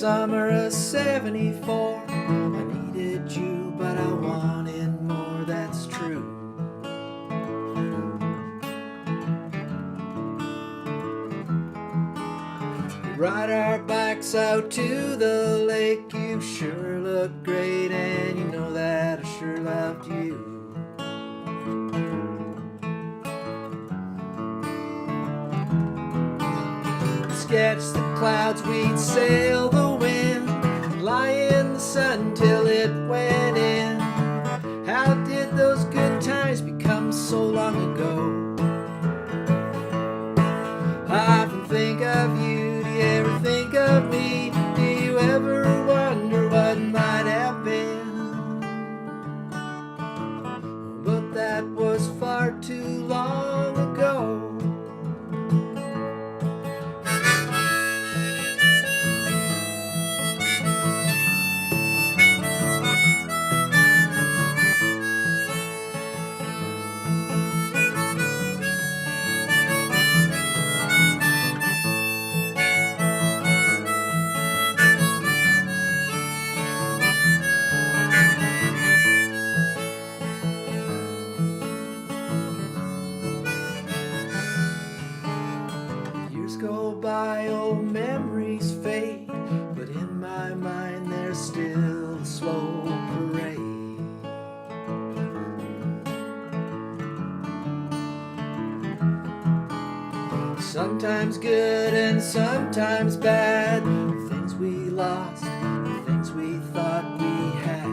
summer of '74. I needed you, but I wanted more, that's true. We ride our bikes out to the lake. You sure look great, and you know that I sure loved you. Sketch the clouds, we'd sail the wind, lie in the sun till it went in. How did those good times become so long ago? I often think of you, do you ever think of me? Do you ever wonder what might have been? But that was far too long ago. Go by, old memories fade, but in my mind there's still a slow parade. Sometimes good and sometimes bad, the things we lost, the things we thought we had.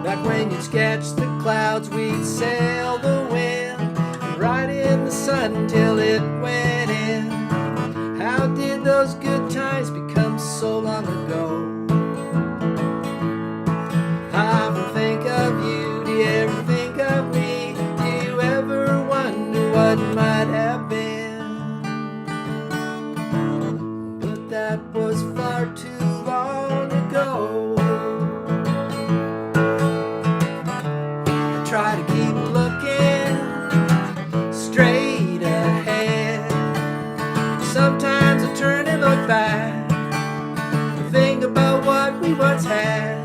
Back when you'd sketch the clouds, we'd sail the wind, and ride in the sun till it went in. How did those good times become so long ago? I often think of you, do you ever think of me? Do you ever wonder what might have been? But that was far too long ago. Try to keep looking straight ahead. Sometimes I turn and look back and think about what we once had.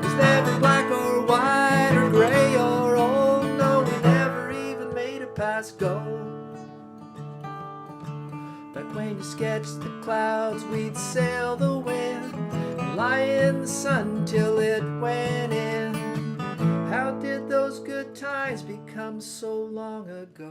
It's never black or white or gray or old. No, we never even made it past gold. Back when you sketched the clouds, we'd sail the wind and lie in the sun till it went in. How did those good times become so long ago?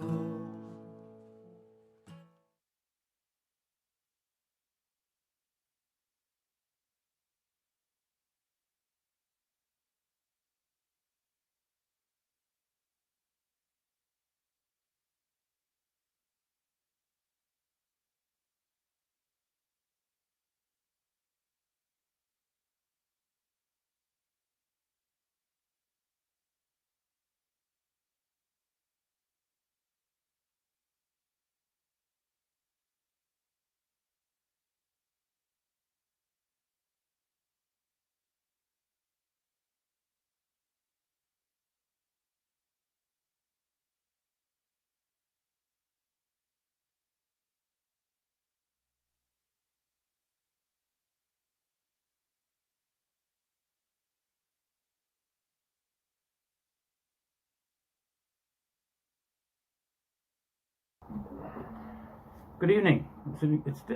Good evening.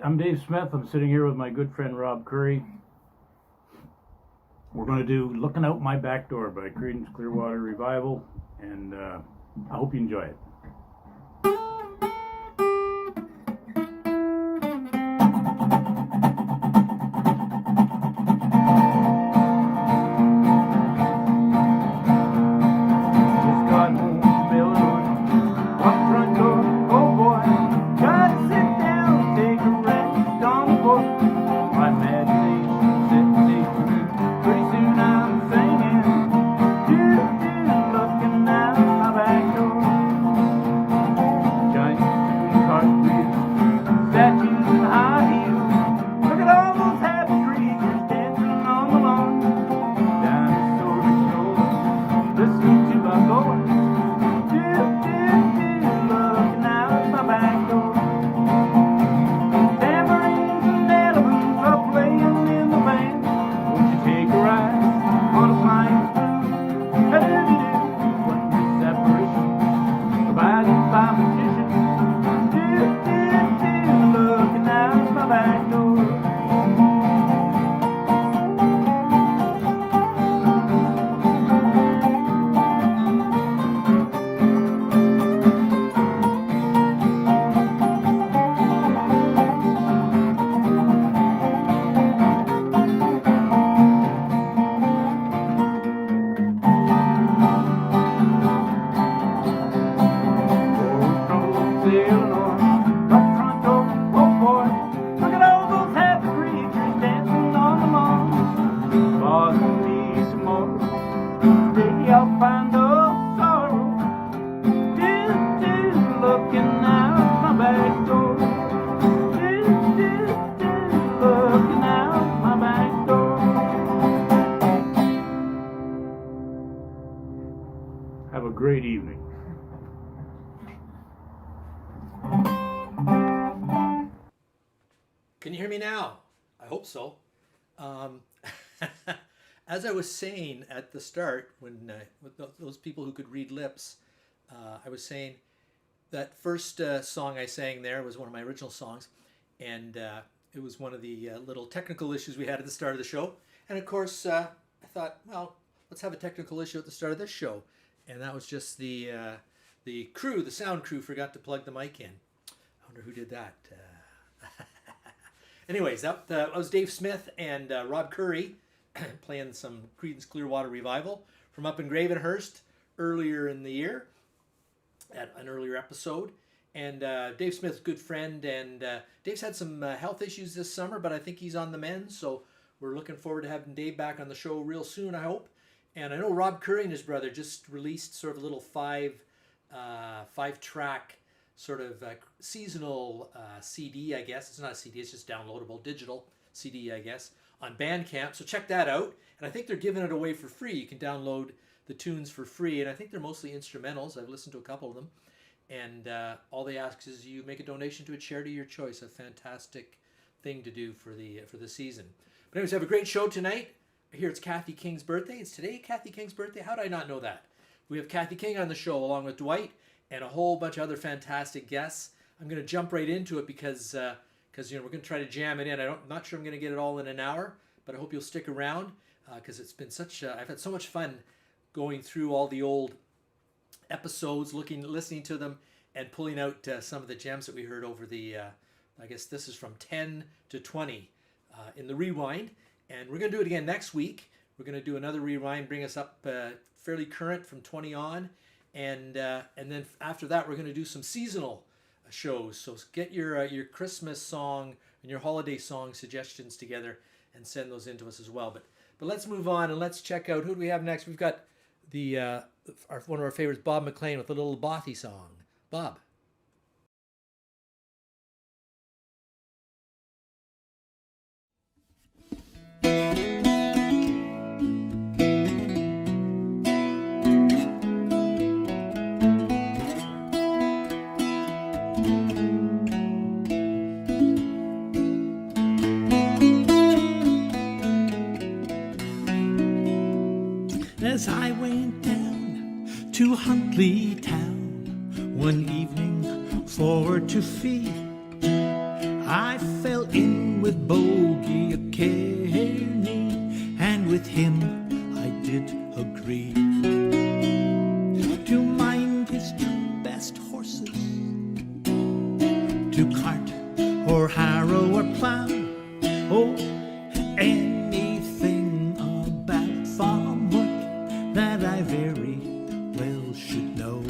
I'm Dave Smith. I'm sitting here with my good friend Rob Curry. We're going to do Looking Out My Back Door by Creedence Clearwater Revival, and I hope you enjoy it. Looking out my back door. Can you hear me now? I hope so. As I was saying at the start, when with those people who could read lips, I was saying that first song I sang there was one of my original songs, and it was one of the little technical issues we had at the start of the show. And of course, I thought, well, let's have a technical issue at the start of this show, and that was just the crew, the sound crew, forgot to plug the mic in. I wonder who did that. Anyways, that was Dave Smith and Rob Curry playing some Creedence Clearwater Revival from up in Gravenhurst earlier in the year, at an earlier episode. And Dave Smith's a good friend, and Dave's had some health issues this summer, but I think he's on the mend, so we're looking forward to having Dave back on the show real soon, I hope. And I know Rob Curry and his brother just released sort of a little five-track sort of seasonal CD, I guess. It's not a CD, it's just downloadable digital CD, I guess, on Bandcamp. So check that out. And I think they're giving it away for free. You can download the tunes for free, and I think they're mostly instrumentals. I've listened to a couple of them. And all they ask is you make a donation to a charity of your choice. A fantastic thing to do for the season. But anyways, have a great show tonight. Here it's Kathy King's birthday. It's today Kathy King's birthday. How did I not know that? We have Kathy King on the show along with Dwight and a whole bunch of other fantastic guests. I'm going to jump right into it because we're going to try to jam it in. I'm not sure I'm going to get it all in an hour, but I hope you'll stick around because it's been I've had so much fun going through all the old episodes, listening to them, and pulling out some of the gems that we heard over the, I guess this is from 10 to 20 in the ReWInd. And we're going to do it again next week. We're going to do another ReWInd, bring us up fairly current from 20 on. And then after that, we're going to do some seasonal shows. So get your Christmas song and your holiday song suggestions together and send those in to us as well. But let's move on and let's check out, who do we have next? We've got one of our favorites, Bob McLean, with a little Bothy song. Bob. As I went down to Huntley Town one evening for to feed, I fell in with Bogey Kearney, and with him I did agree to mind his two best horses, to cart or harrow or plow, oh, anything about farm work that I very well should know.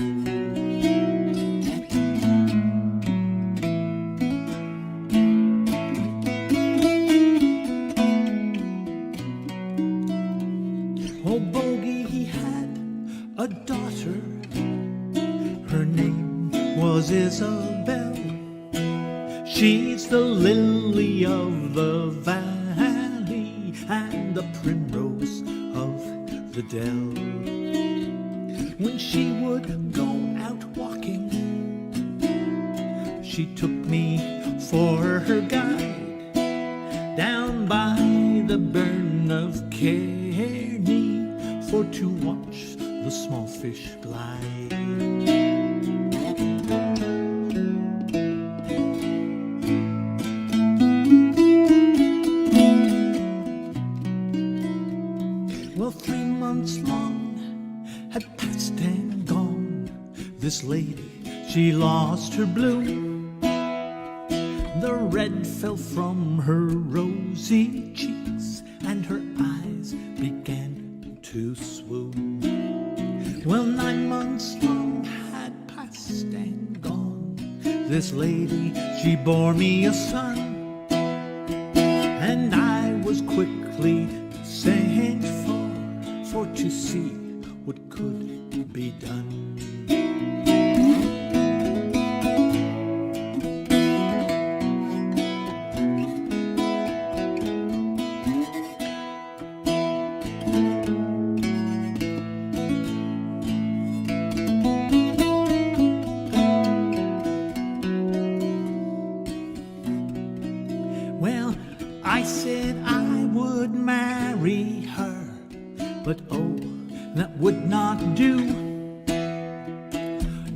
Oh, Bogey, he had a daughter, her name was Isabel. She's the lily of the valley and the primrose of the dell. When she would go out walking, she took me for her guide down by the burn of Kearney for to watch the small fish glide. Well, 3 months long had passed and gone. This lady, she lost her bloom. The red fell from her rosy cheeks, and her eyes began to swoon. Well, 9 months long had passed and gone. This lady, she bore me a son, and I was quickly sent for to see what could be done. Well, I said I would marry her, but oh, that would not do.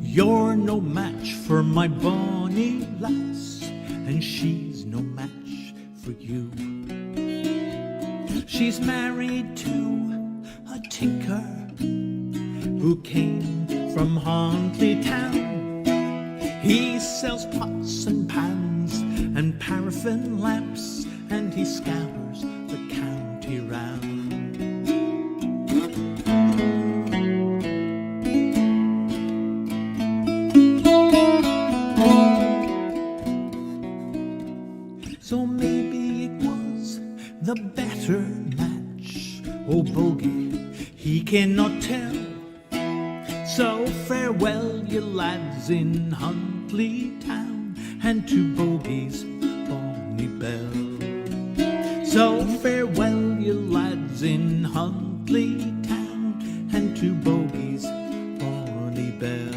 You're no match for my bonny lass, and she's no match for you. She's married to a tinker who came from Huntley Town. He sells pots and pans and paraffin lamps, and he scours the county round. So maybe it was the better match. Oh, bogey, he cannot tell. So farewell, you lads in Huntley Town, and to Bogey's bonny bell. So farewell, you lads in Huntley Town, and to Bogey's bonny bell.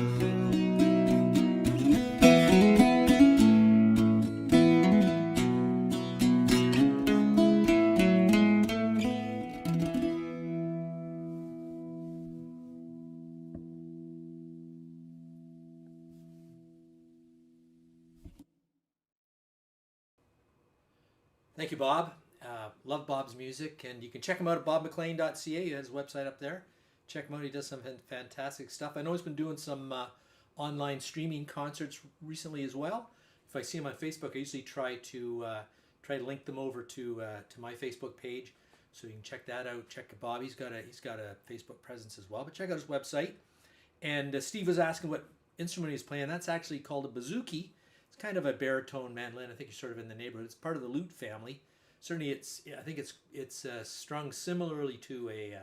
Thank you, Bob. Love Bob's music, and you can check him out at bobmclean.ca. He has his website up there. Check him out. He does some fantastic stuff. I know he's been doing some online streaming concerts recently as well. If I see him on Facebook, I usually try to link them over to my Facebook page, so you can check that out. Check Bob. He's got a Facebook presence as well. But check out his website. And Steve was asking what instrument he's playing. That's actually called a bouzouki. It's kind of a baritone mandolin. I think it's sort of in the neighborhood. It's part of the lute family. Certainly, I think it's strung similarly to a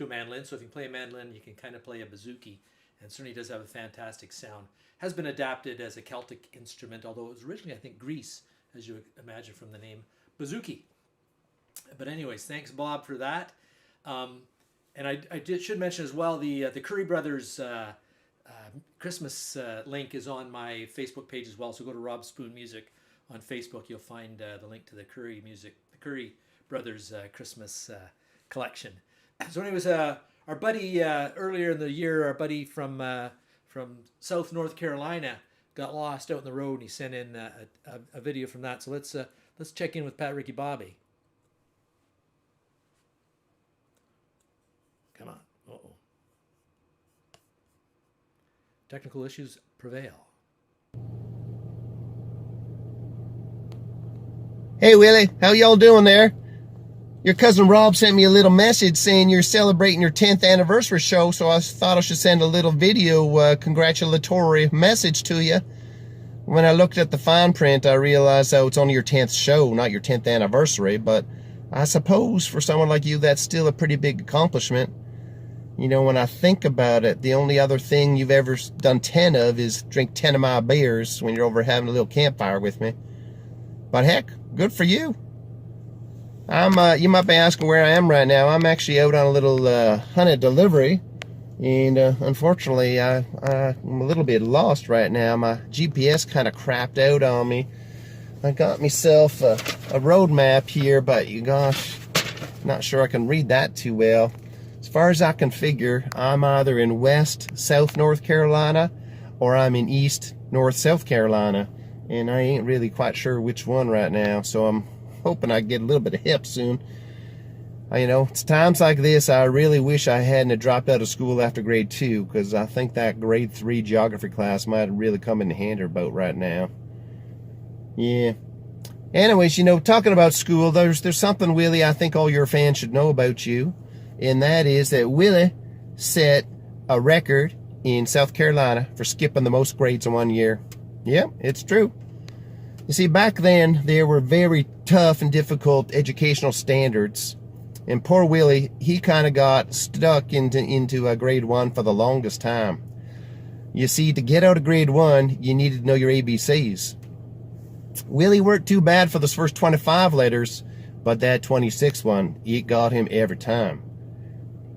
mandolin. So if you play a mandolin, you can kind of play a bouzouki, and certainly does have a fantastic sound. Has been adapted as a Celtic instrument, although it was originally, I think, Greece, as you would imagine from the name bouzouki. But anyways, thanks, Bob, for that. And I should mention as well the Curry Brothers Christmas link is on my Facebook page as well. So go to Rob Spoon Music on Facebook. You'll find the link to the Curry Brothers Christmas collection. So anyways, our buddy earlier in the year, our buddy from South North Carolina got lost out in the road, and he sent in a video from that. So let's check in with Pat Ricky Bobby. Come on. Uh-oh. Technical issues prevail. Hey Willie, how y'all doing there? Your cousin Rob sent me a little message saying you're celebrating your 10th anniversary show, so I thought I should send a little video congratulatory message to you. When I looked at the fine print, I realized, oh, it's only your 10th show, not your 10th anniversary, but I suppose for someone like you, that's still a pretty big accomplishment. You know, when I think about it, the only other thing you've ever done 10 of is drink 10 of my beers when you're over having a little campfire with me. But heck, good for you. You might be asking where I am right now. I'm actually out on a little hunted delivery, and unfortunately, I'm a little bit lost right now. My GPS kind of crapped out on me. I got myself a road map here, but gosh, not sure I can read that too well. As far as I can figure, I'm either in West, South North Carolina, or I'm in East, North, South Carolina, and I ain't really quite sure which one right now, so I'm hoping I get a little bit of help soon. You know, it's times like this I really wish I hadn't dropped out of school after grade 2, because I think that grade 3 geography class might have really come in handy about right now. Yeah. Anyways, you know, talking about school, there's something, Willie, I think all your fans should know about you, and that is that Willie set a record in South Carolina for skipping the most grades in 1 year. Yeah, it's true. You see, back then, there were very tough and difficult educational standards. And poor Willie, he kind of got stuck into grade 1 for the longest time. You see, to get out of grade 1, you needed to know your ABCs. Willie weren't too bad for those first 25 letters, but that 26th one, it got him every time.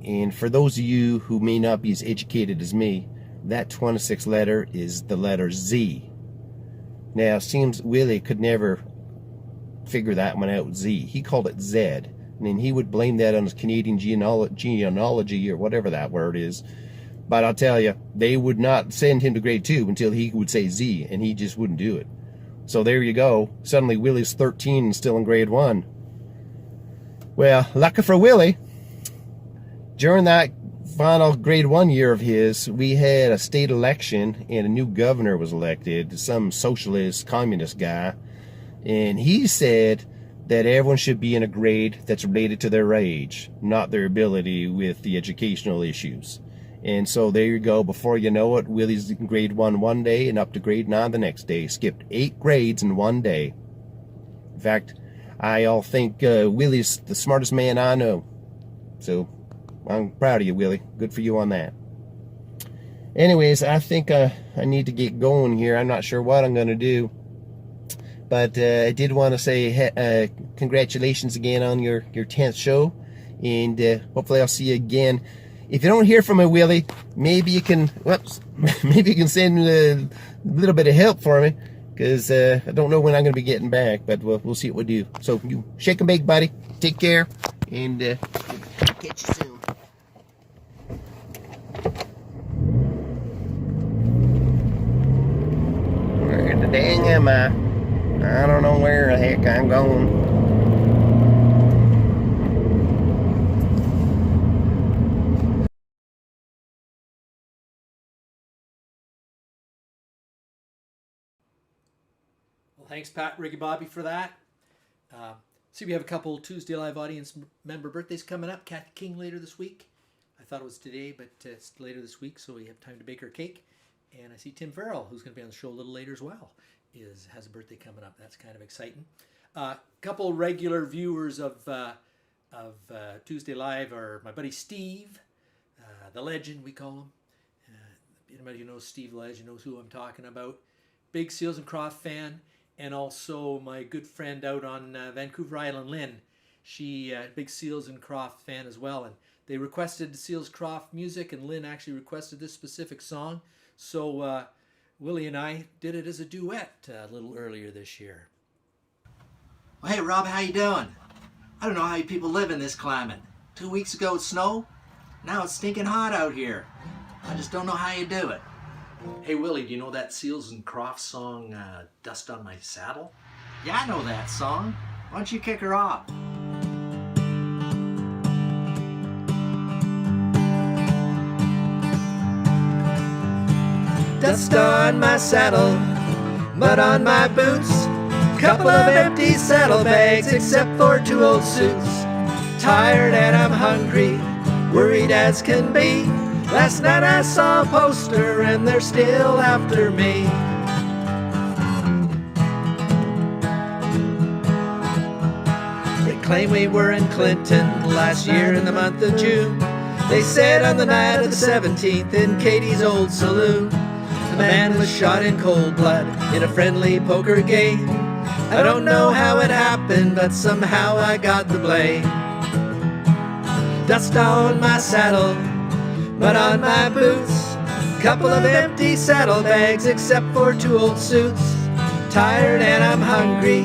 And for those of you who may not be as educated as me, that 26th letter is the letter Z. Now, it seems Willie could never figure that one out, Z. He called it Z. And then he would blame that on his Canadian genealogy or whatever that word is. But I'll tell you, they would not send him to grade 2 until he would say Z, and he just wouldn't do it. So there you go. Suddenly Willie's 13 and still in grade 1. Well, lucky for Willie, during that final grade 1 year of his, we had a state election and a new governor was elected, some socialist, communist guy. And he said that everyone should be in a grade that's related to their age, not their ability with the educational issues. And so there you go. Before you know it, Willie's in grade 1 one day and up to grade 9 the next day. Skipped 8 grades in one day. In fact, I all think Willie's the smartest man I know. So I'm proud of you, Willie. Good for you on that. Anyways, I think I need to get going here. I'm not sure what I'm going to do. But I did want to say congratulations again on your 10th show. And hopefully I'll see you again. If you don't hear from me, Willie, maybe you can, maybe you can send a little bit of help for me, because I don't know when I'm going to be getting back, but we'll see what we do. So you shake and bake, buddy. Take care, and catch you soon. Where the dang am I? I don't know where the heck I'm going. Thanks, Pat, Ricky Bobby, for that. See, we have a couple Tuesday Live audience member birthdays coming up. Kathy King later this week. I thought it was today, but it's later this week, so we have time to bake her cake. And I see Tim Farrell, who's going to be on the show a little later as well, has a birthday coming up. That's kind of exciting. Couple regular viewers of Tuesday Live are my buddy Steve, the legend, we call him. Anybody who knows Steve Legend knows who I'm talking about. Big Seals and Croft fan. And also my good friend out on Vancouver Island, Lynn. She big Seals and Croft fan as well. And they requested Seals Croft music, and Lynn actually requested this specific song. So Willie and I did it as a duet a little earlier this year. Well, hey, Rob, how you doing? I don't know how you people live in this climate. 2 weeks ago it snowed. Now it's stinking hot out here. I just don't know how you do it. Hey, Willie, do you know that Seals and Croft song, Dust on My Saddle? Yeah, I know that song. Why don't you kick her off? Dust on my saddle, mud on my boots, couple of empty saddlebags except for 2 old suits. Tired and I'm hungry, worried as can be. Last night I saw a poster and they're still after me. They claim we were in Clinton last year in the month of June. They said on the night of the 17th in Katie's old saloon, a man was shot in cold blood in a friendly poker game. I don't know how it happened, but somehow I got the blame. Dust on my saddle, mud on my boots, couple of empty saddlebags except for 2 old suits. Tired and I'm hungry,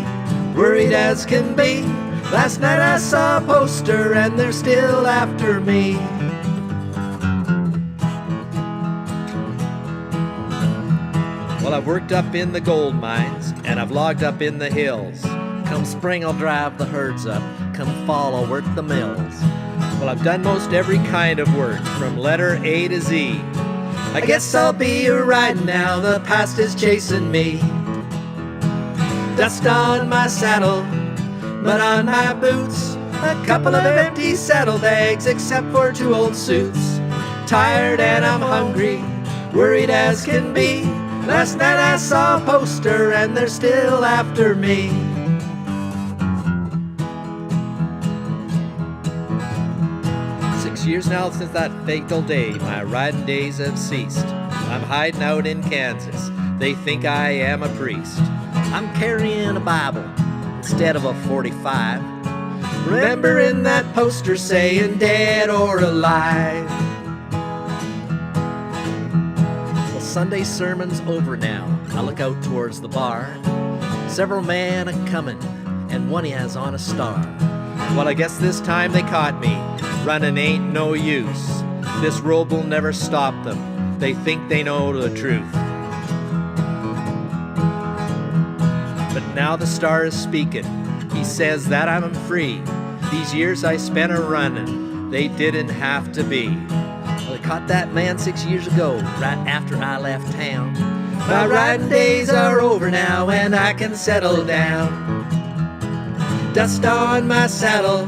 worried as can be. Last night I saw a poster and they're still after me. Well, I've worked up in the gold mines and I've logged up in the hills. Come spring I'll drive the herds up, come fall I'll work the mills. Well, I've done most every kind of work, from letter A to Z. I guess I'll be a riding now, the past is chasing me. Dust on my saddle, mud on my boots, a couple of empty saddlebags except for 2 old suits. Tired and I'm hungry, worried as can be. Last night I saw a poster and they're still after me. Years now since that fatal day, my riding days have ceased. I'm hiding out in Kansas, they think I am a priest. I'm carrying a Bible instead of a 45, remembering that poster saying dead or alive. Well, Sunday sermon's over now, I look out towards the bar. Several men a-comin', and one he has on a star. Well, I guess this time they caught me. Running ain't no use. This road will never stop them. They think they know the truth. But now the star is speaking. He says that I'm free. These years I spent a-running, they didn't have to be. Well, I caught that man 6 years ago, right after I left town. My riding days are over now, and I can settle down. Dust on my saddle,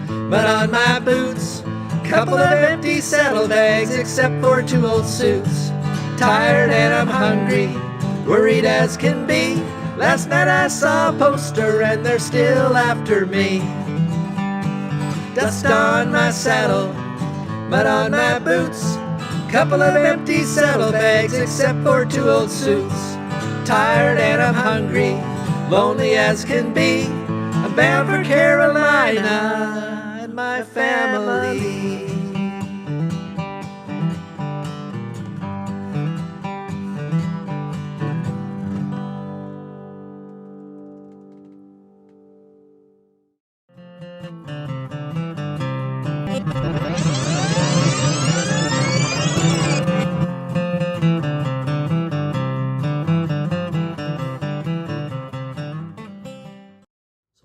mud on my boots, couple of empty saddlebags except for 2 old suits. Tired and I'm hungry, worried as can be. Last night I saw a poster and they're still after me. Dust on my saddle, mud on my boots, couple of empty saddlebags except for 2 old suits. Tired and I'm hungry, lonely as can be. I'm bound for Carolina and my family.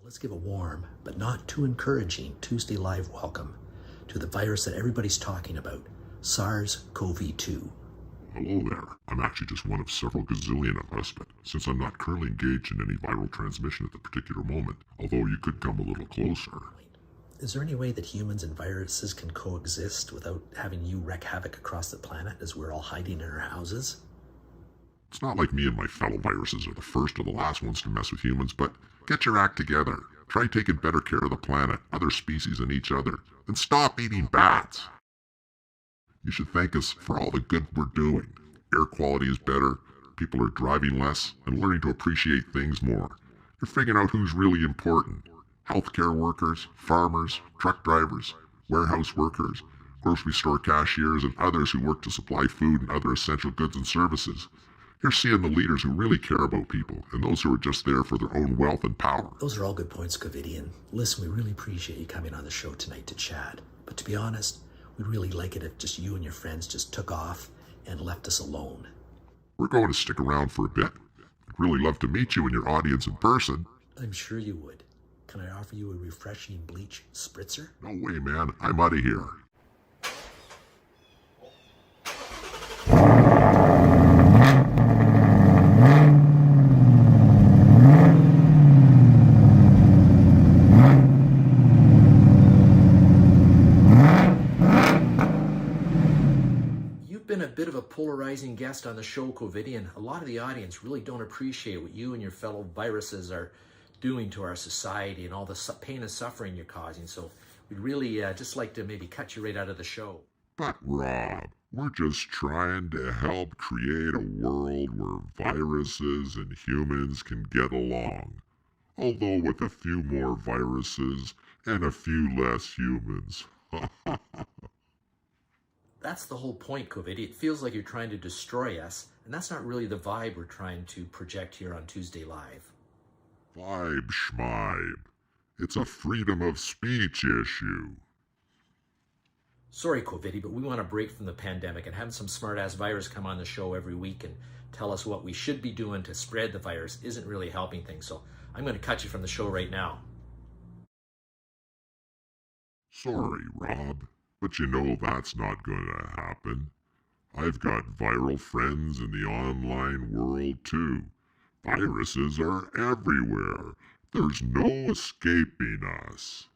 Let's give a warm, but not too encouraging, Tuesday Live welcome to the virus that everybody's talking about, SARS-CoV-2. Hello there. I'm actually just one of several gazillion of us, but since I'm not currently engaged in any viral transmission at the particular moment, although you could come a little closer. Is there any way that humans and viruses can coexist without having you wreak havoc across the planet as we're all hiding in our houses? It's not like me and my fellow viruses are the first or the last ones to mess with humans, but get your act together. Try taking better care of the planet, other species, and each other, and stop eating bats. You should thank us for all the good we're doing. Air quality is better, people are driving less, and learning to appreciate things more. You're figuring out who's really important. Healthcare workers, farmers, truck drivers, warehouse workers, grocery store cashiers, and others who work to supply food and other essential goods and services. You're seeing the leaders who really care about people, and those who are just there for their own wealth and power. Those are all good points, Covidian. Listen, we really appreciate you coming on the show tonight to chat. But to be honest, we'd really like it if just you and your friends just took off and left us alone. We're going to stick around for a bit. I'd really love to meet you and your audience in person. I'm sure you would. Can I offer you a refreshing bleach spritzer? No way, man. I'm out of here. Been a bit of a polarizing guest on the show, Covidian. A lot of the audience really don't appreciate what you and your fellow viruses are doing to our society and all the pain and suffering you're causing. So we'd really just like to maybe cut you right out of the show. But Rob, we're just trying to help create a world where viruses and humans can get along. Although with a few more viruses and a few less humans. That's the whole point, Covid. It feels like you're trying to destroy us, and that's not really the vibe we're trying to project here on Tuesday Live. Vibe schmibe. It's a freedom of speech issue. Sorry, Covidy, but we want to break from the pandemic, and having some smart-ass virus come on the show every week and tell us what we should be doing to spread the virus isn't really helping things, so I'm going to cut you from the show right now. Sorry, Rob. But you know that's not going to happen. I've got viral friends in the online world too. Viruses are everywhere. There's no escaping us.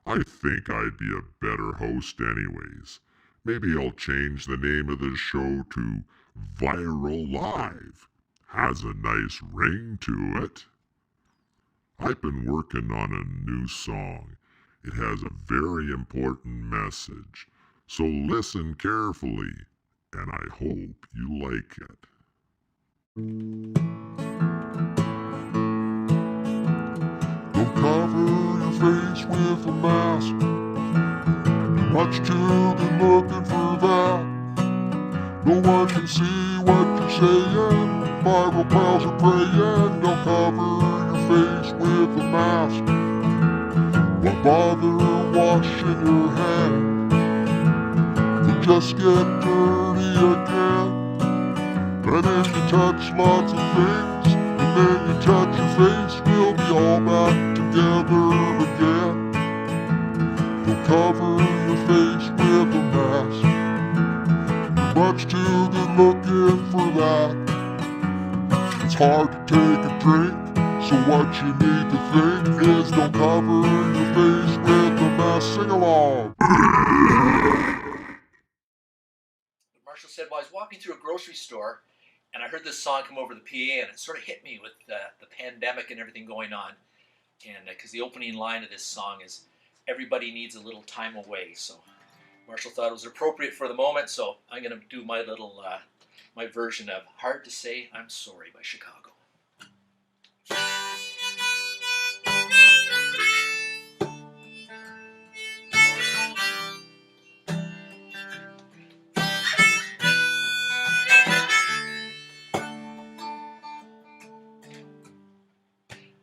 I think I'd be a better host anyways. Maybe I'll change the name of the show to Viral Live. Has a nice ring to it. I've been working on a new song. It has a very important message, so listen carefully, and I hope you like it. Don't cover your face with a mask. Much too good looking for that. No one can see what you're saying. Viral pals are praying. Don't cover your face with a mask? Why bother washing your hands? They just get dirty again. And then you touch lots of things, and then you touch your face, we'll be all back together again. You'll cover your face with a mask. You're much too good looking for that. It's hard to take a drink, so what you need to think is don't cover your face with a mask. Sing along. Marshall said, well, I was walking through a grocery store and I heard this song come over the PA, and it sort of hit me with the pandemic and everything going on. And because the opening line of this song is, everybody needs a little time away. So Marshall thought it was appropriate for the moment, so I'm going to do my little, my version of Hard to Say I'm Sorry by Chicago.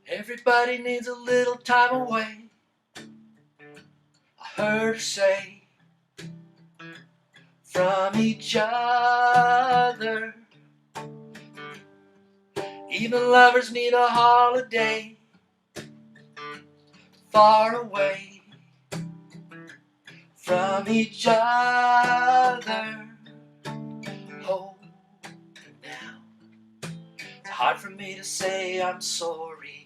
Everybody needs a little time away, I heard her say, from each other. Even lovers need a holiday, far away from each other. Oh, now it's hard for me to say I'm sorry.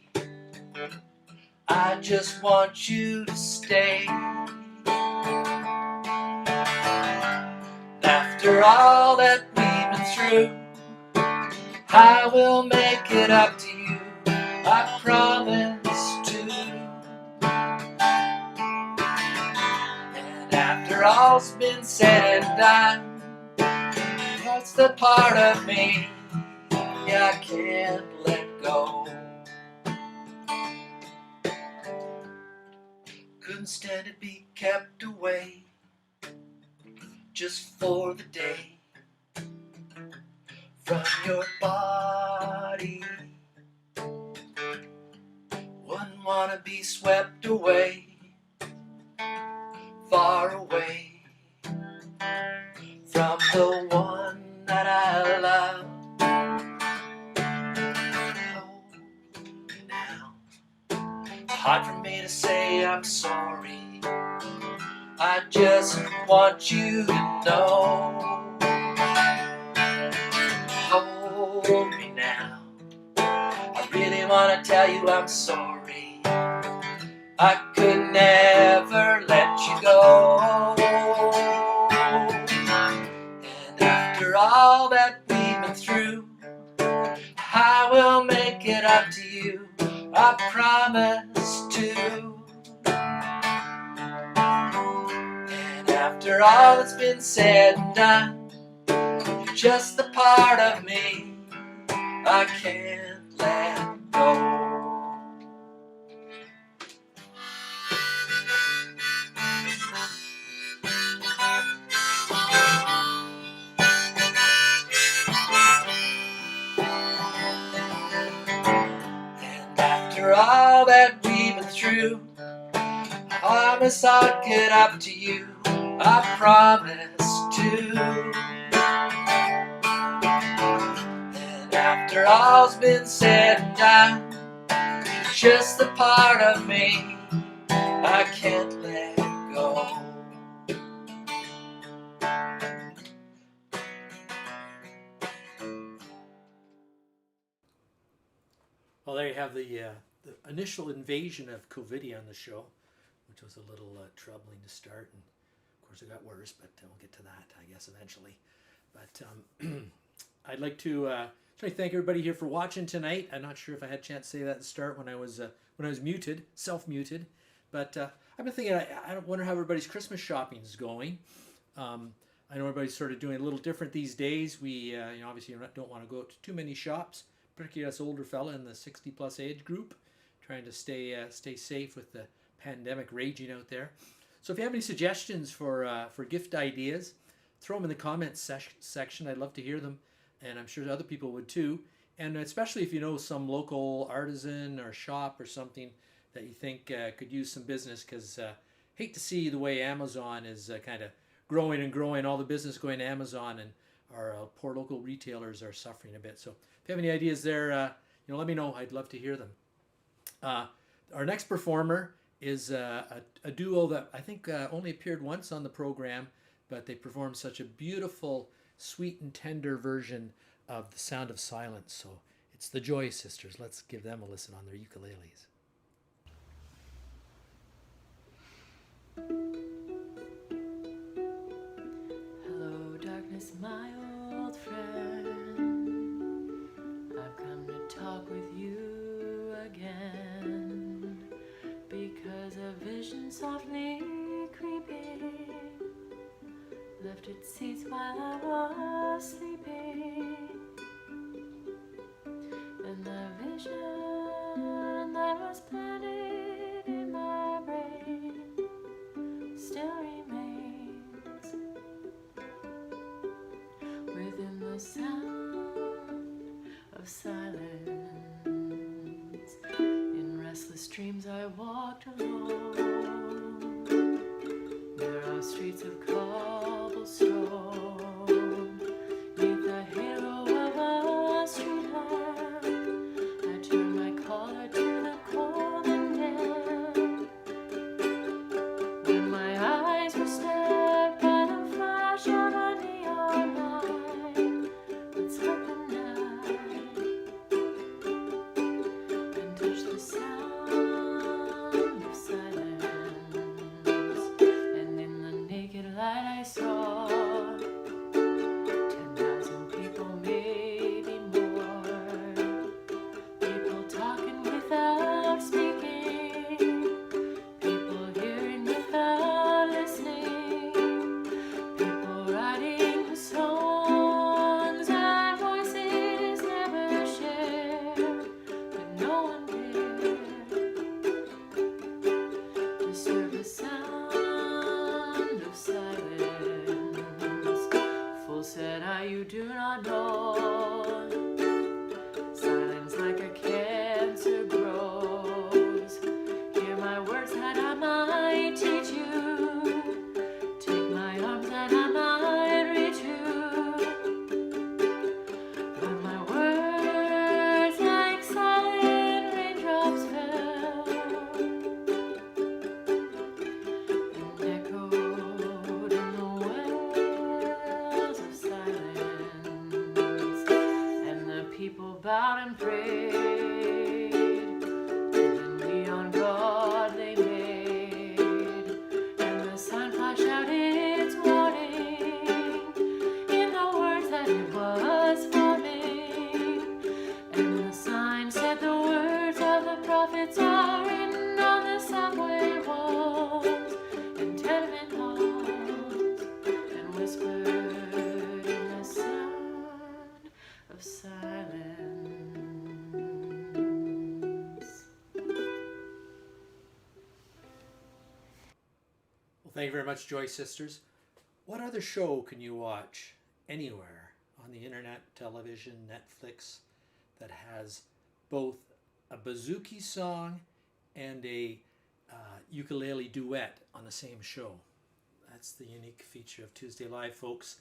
I just want you to stay. After all that we've been through, I will make it up to you, I promise to. And after all's been said and done, that's the part of me I can't let go. Couldn't stand to be kept away just for the day from your body. Wouldn't want to be swept away, far away from the one that I love. Oh, now it's hard for me to say I'm sorry. I just want you to know. Hold me now. I really want to tell you I'm sorry. I could never let you go. And after all that we've been through, I will make it up to you, I promise to. And after all that's been said and done, you're just the part of me I can't let go. And after all that we've been through, I promise I'll get up to you, I promise to. And after all's been said and done, you're just the part of me I can't let go. Well, there you have the initial invasion of COVID on the show, which was a little troubling to start, and of course it got worse, but we'll get to that, I guess, eventually. But I'd like to thank everybody here for watching tonight. I'm not sure if I had a chance to say that at the start when I was muted, self-muted, but I've been thinking, I wonder how everybody's Christmas shopping is going. I know everybody's sort of doing a little different these days. We obviously don't want to go out to too many shops, particularly us older fella in the 60-plus age group, trying to stay safe with the pandemic raging out there. So if you have any suggestions for gift ideas, throw them in the comments section. I'd love to hear them, and I'm sure other people would too. and especially if you know some local artisan or shop or something that you think could use some business, because hate to see the way Amazon is kind of growing and growing, all the business going to Amazon, and our poor local retailers are suffering a bit. So if you have any ideas there, let me know. I'd love to hear them. Our next performer is a duo that I think only appeared once on the program, but they performed such a beautiful, sweet and tender version of The Sound of Silence. So it's the Joy Sisters. Let's give them a listen on their ukuleles. Hello, darkness, my old friend. I've come to talk with you again, because a vision softly creeping left its seats while I was sleeping, and the vision that was planted in my brain still remains within the sound of silence. In restless dreams I walked alone. There are streets of cobblestone, neath the halo of a street lamp. I turned my collar to the cold and damp, when my eyes were stabbed by the flash of a neon light that split the night and touched the sound of silence. And in the naked light I saw 10,000 people, maybe more. People talking without speaking, people hearing without listening, people writing songs that voices never shared, but no one dared disturb the sound of silence. Full said I, you do not know. Silence like a cancer grows. Hear my words that I might teach you. Take my arms that I might reach you. When my words like silent raindrops fell and echoed in the wells of silence, and the people bowed and prayed to the neon god they made, and the sign flashed out its warning in the words that it was forming, and the sign said the words of the prophets are written on the subway walls and tenement halls, and whispered in the sound of silence. Well, thank you very much, Joy Sisters. What other show can you watch anywhere on the internet, television, Netflix, that has both a bouzouki song and a ukulele duet on the same show? That's the unique feature of Tuesday Live, folks.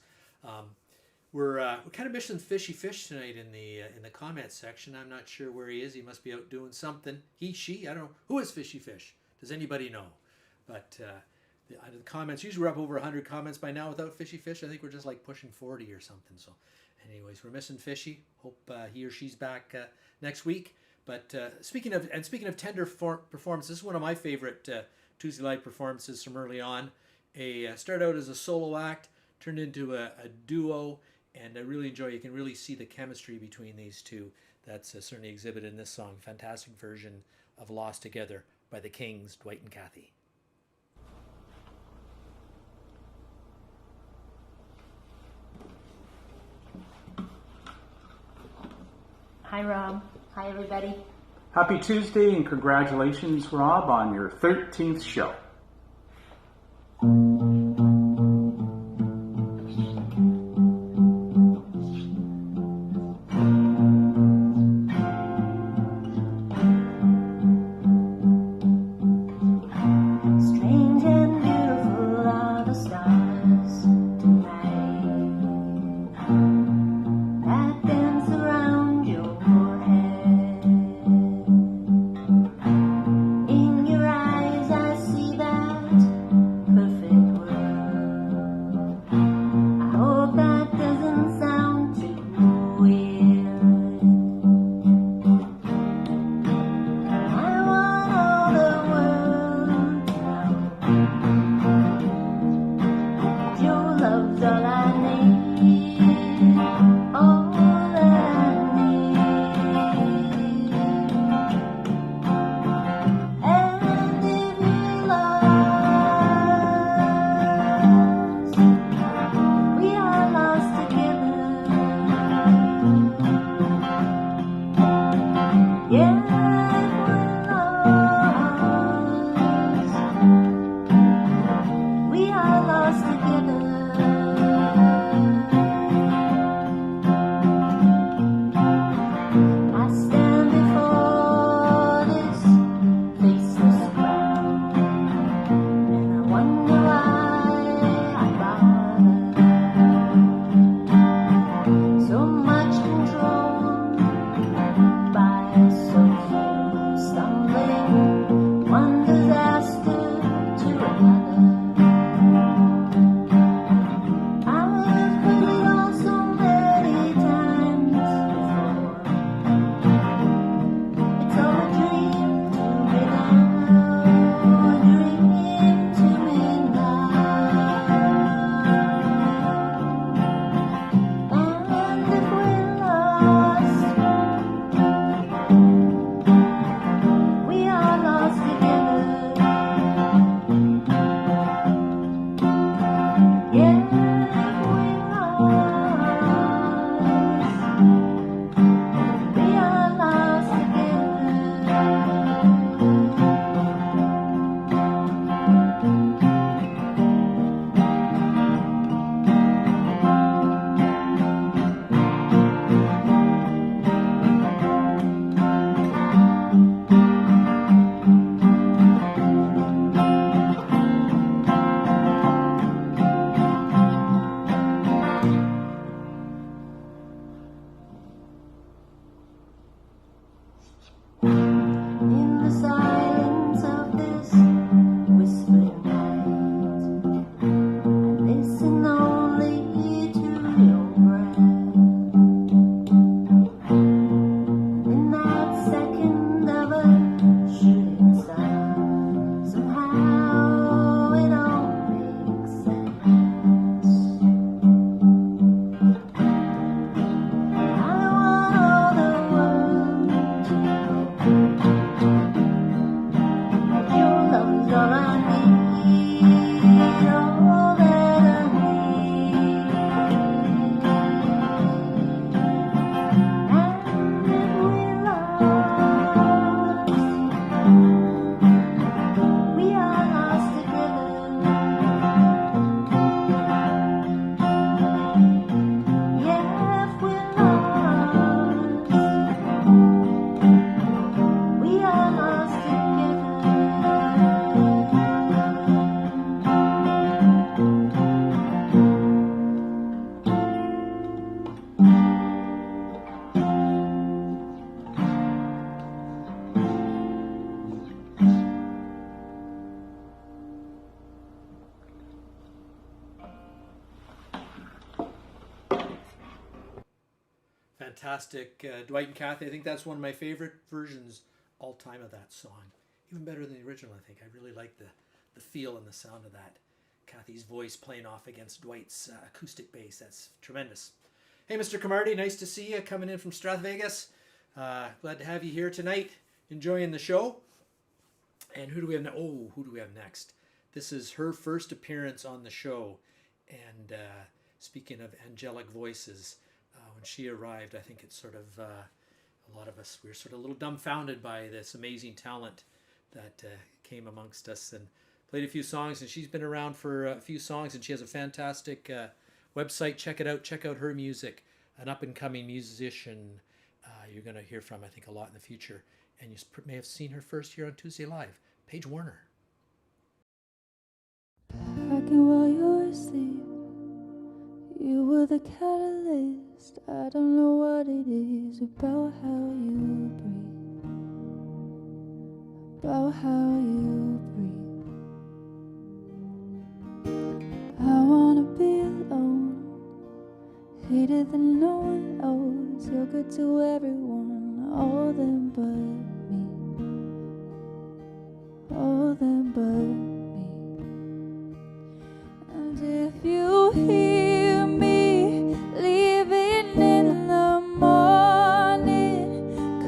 We're kind of missing Fishy Fish tonight in the comments section. I'm not sure where he is. He must be out doing something. He, she, I don't know. Who is Fishy Fish? Does anybody know? But the comments, usually we're up over 100 comments by now without Fishy Fish. I think we're just like pushing 40 or something. So anyways, we're missing Fishy. Hope he or she's back next week. But speaking of tender performances, this is one of my favorite Tuesday Live performances from early on. Started out as a solo act, turned into a duo, and I really enjoy. You can really see the chemistry between these two. That's certainly exhibited in this song. Fantastic version of Lost Together by the Kings, Dwight and Kathy. Hi, Rob. Hi, everybody. Happy Tuesday and congratulations, Rob, on your 13th show. Fantastic. Dwight and Kathy, I think that's one of my favorite versions all time of that song. Even better than the original, I think. I really like the feel and the sound of that. Kathy's voice playing off against Dwight's acoustic bass. That's tremendous. Hey, Mr. Camardi, nice to see you coming in from Strath Vegas. Glad to have you here tonight, enjoying the show. And who do we have now? Oh, who do we have next? This is her first appearance on the show. And speaking of angelic voices, when she arrived, I think it's sort of a lot of us, we were sort of a little dumbfounded by this amazing talent that came amongst us, and played a few songs. And she's been around for a few songs, and she has a fantastic website. Check it out. Check out her music. An up-and-coming musician you're going to hear from, I think, a lot in the future. And you may have seen her first here on Tuesday Live. Paige Warner. Packing while you're asleep, you were the catalyst. I don't know what it is about how you breathe, about how you breathe. I wanna be alone, hated that no one knows. You're good to everyone, all them but me, all them but me. And if you hear me leaving in the morning,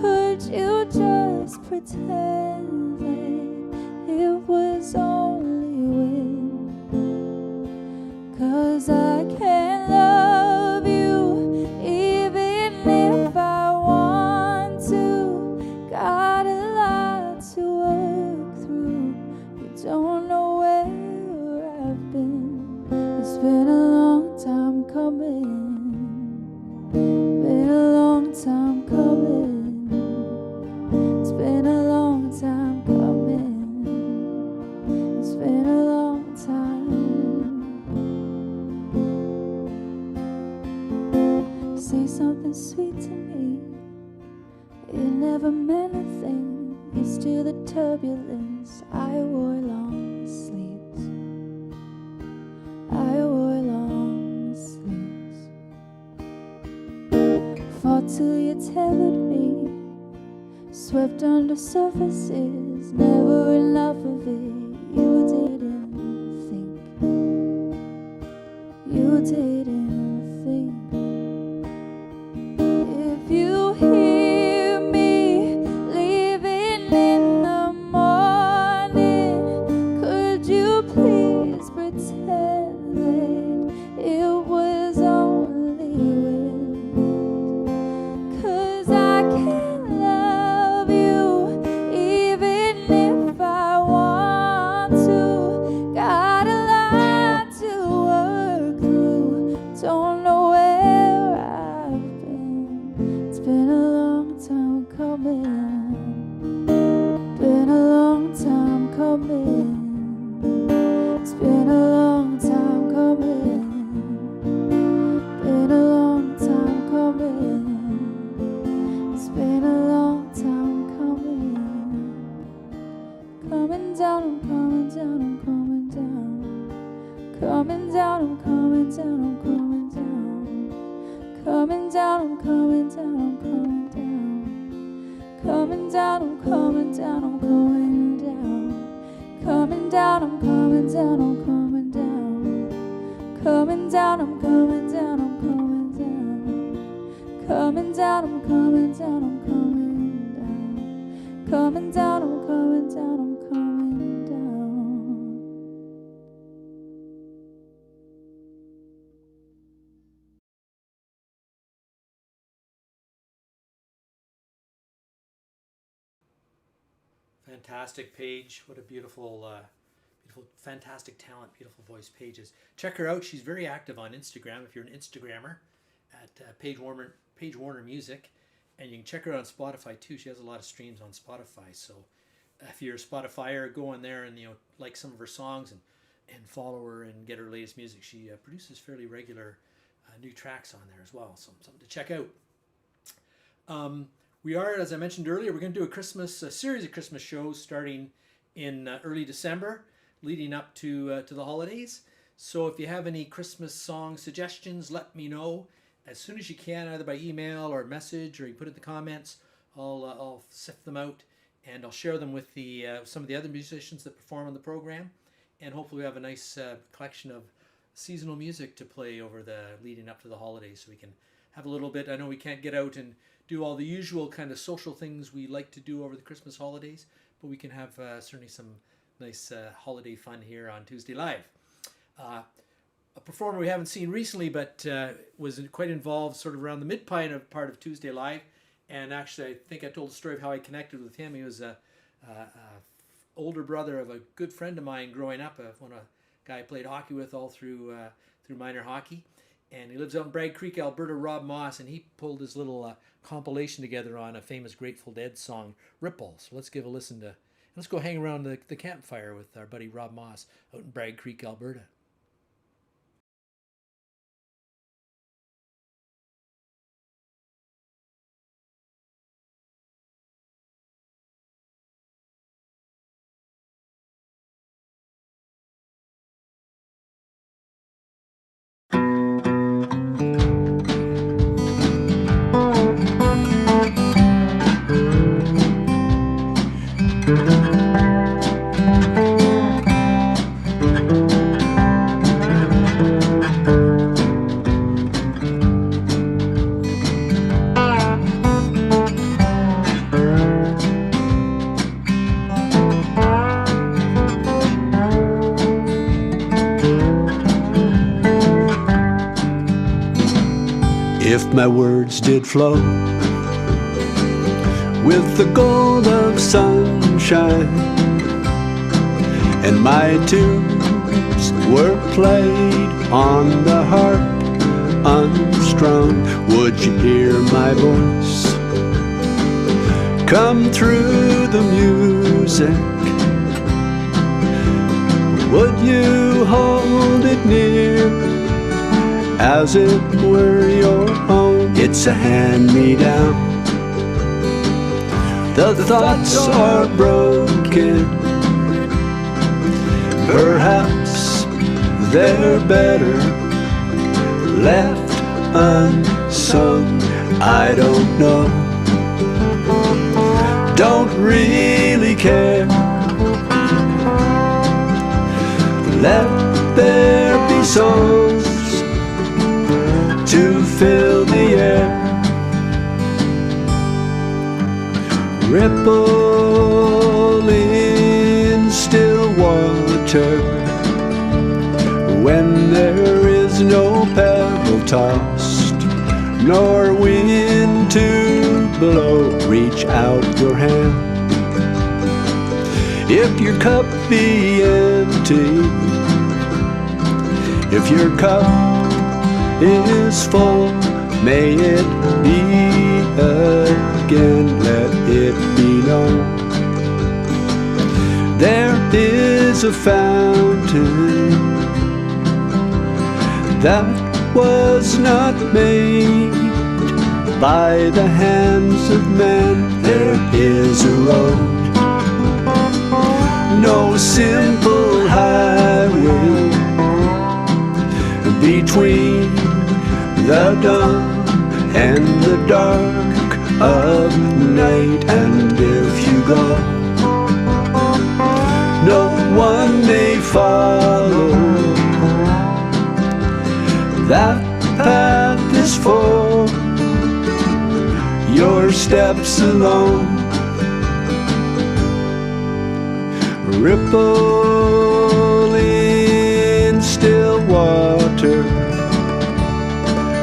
could you just pretend that it was only wind? 'Cause I can't love you even if I want to. Got a lot to work through. You don't know where I've been. It's been a long time coming. Been a long time coming. It's been a long time coming. It's been a long time. Say something sweet to me. It never meant a thing. It's to the turbulence. I wore long sleeves. I wore long sleeves. Fought till you tethered me. Swept under surfaces. Never enough of it. You didn't think. You didn't think. If you hear me leaving in the morning, could you please pretend that it was only wind? 'Cause I can't love you even if I want to. Got a lot to work through. Don't know where I've been. It's been a long time coming. Been a long time coming. It's been a long time coming. Been a long time coming. It's been a long time coming. Coming down, I'm coming down, I'm coming down. Coming down, I'm coming down, I'm coming down. Coming down, I'm coming down, I'm coming down. Coming down, I'm coming down, I'm coming down. Coming down, I'm coming down, I'm coming down. Coming down, I'm coming down, I'm coming down. Coming down, I'm coming down, I'm coming down. Coming down, I'm coming down, I'm coming down. Fantastic, Paige. What a beautiful, beautiful, fantastic talent, beautiful voice, Paige is. Check her out. She's very active on Instagram. If you're an Instagrammer, at Paige Warner Music, and you can check her out on Spotify too. She has a lot of streams on Spotify. So if you're a Spotifyer, go on there and like some of her songs and follow her and get her latest music. She produces fairly regular new tracks on there as well. So something to check out. We are, as I mentioned earlier, we're going to do a series of Christmas shows starting in early December, leading up to the holidays. So if you have any Christmas song suggestions, let me know. as soon as you can, either by email or message, or you put it in the comments. I'll sift them out, and I'll share them with the some of the other musicians that perform on the program, and hopefully we have a nice collection of seasonal music to play over the leading up to the holidays, so we can have a little bit. I know we can't get out and do all the usual kind of social things we like to do over the Christmas holidays, but we can have certainly some nice holiday fun here on Tuesday Live. A performer we haven't seen recently, but was quite involved sort of around the mid-part of Tuesday Live. And actually, I think I told the story of how I connected with him. He was a older brother of a good friend of mine growing up, a guy I played hockey with all through minor hockey. And he lives out in Bragg Creek, Alberta, Rob Moss, and he pulled his little compilation together on a famous Grateful Dead song, Ripple. So let's give a listen to, let's go hang around the campfire with our buddy Rob Moss out in Bragg Creek, Alberta. If my words did flow with the gold of sunshine, and my tunes were played on the harp unstrung, would you hear my voice come through the music? Would you hold it near as it were your own? It's a hand-me-down. The thoughts are broken. Perhaps they're better left unsung. I don't know. Don't really care. Let there be songs to fill the air. Ripple in still water when there is no pebble tossed, nor wind to blow. Reach out your hand. If your cup be empty, if your cup is full, may it be again, let it be known. There is a fountain that was not made by the hands of man. There is a road, no simple highway between the dawn and the dark of night. And if you go, no one may follow. That path is for your steps alone. Ripple in still water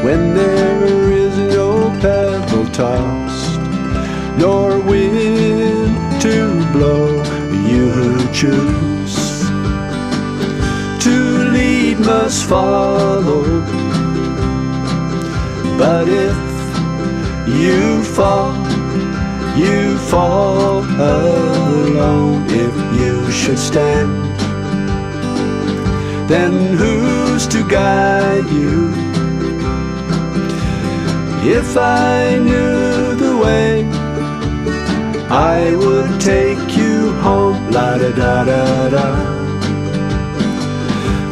when there is no pebble tossed, nor wind to blow. You who choose to lead must follow. But if you fall alone. If you should stand, then who's to guide you? If I knew the way, I would take you home. La da da da da,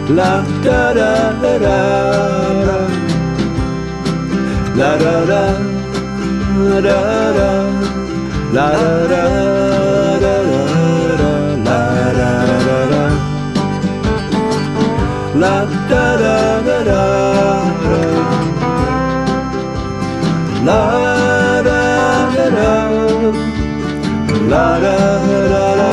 la da da da da, La da da, la da da, la da da da da, la da da da, la da da da da, la da da da, la da da da.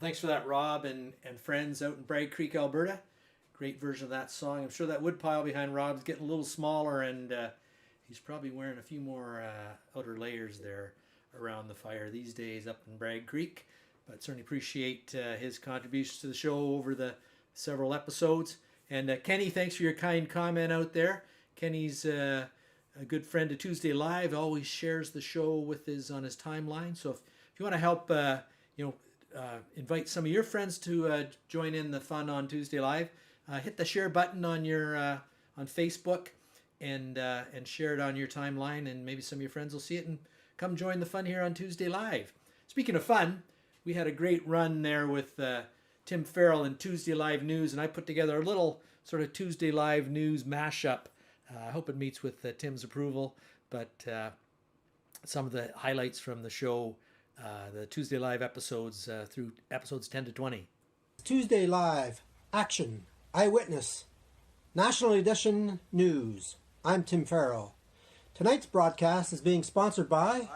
Thanks for that, Rob and friends out in Bragg Creek, Alberta. Great version of that song. I'm sure that wood pile behind Rob's getting a little smaller, and he's probably wearing a few more outer layers there around the fire these days up in Bragg Creek. But certainly appreciate his contributions to the show over the several episodes. And Kenny, thanks for your kind comment out there. Kenny's a good friend of Tuesday Live, always shares the show with on his timeline. So if you want to help, invite some of your friends to join in the fun on Tuesday Live, hit the share button on your on Facebook and share it on your timeline, and maybe some of your friends will see it and come join the fun here on Tuesday Live. Speaking of fun, we had a great run there with Tim Farrell and Tuesday Live News, and I put together a little sort of Tuesday Live News mashup. I hope it meets with Tim's approval, but some of the highlights from the show, the Tuesday Live episodes through episodes 10 to 20. Tuesday Live, Action, Eyewitness, National Edition News. I'm Tim Farrell. Tonight's broadcast is being sponsored by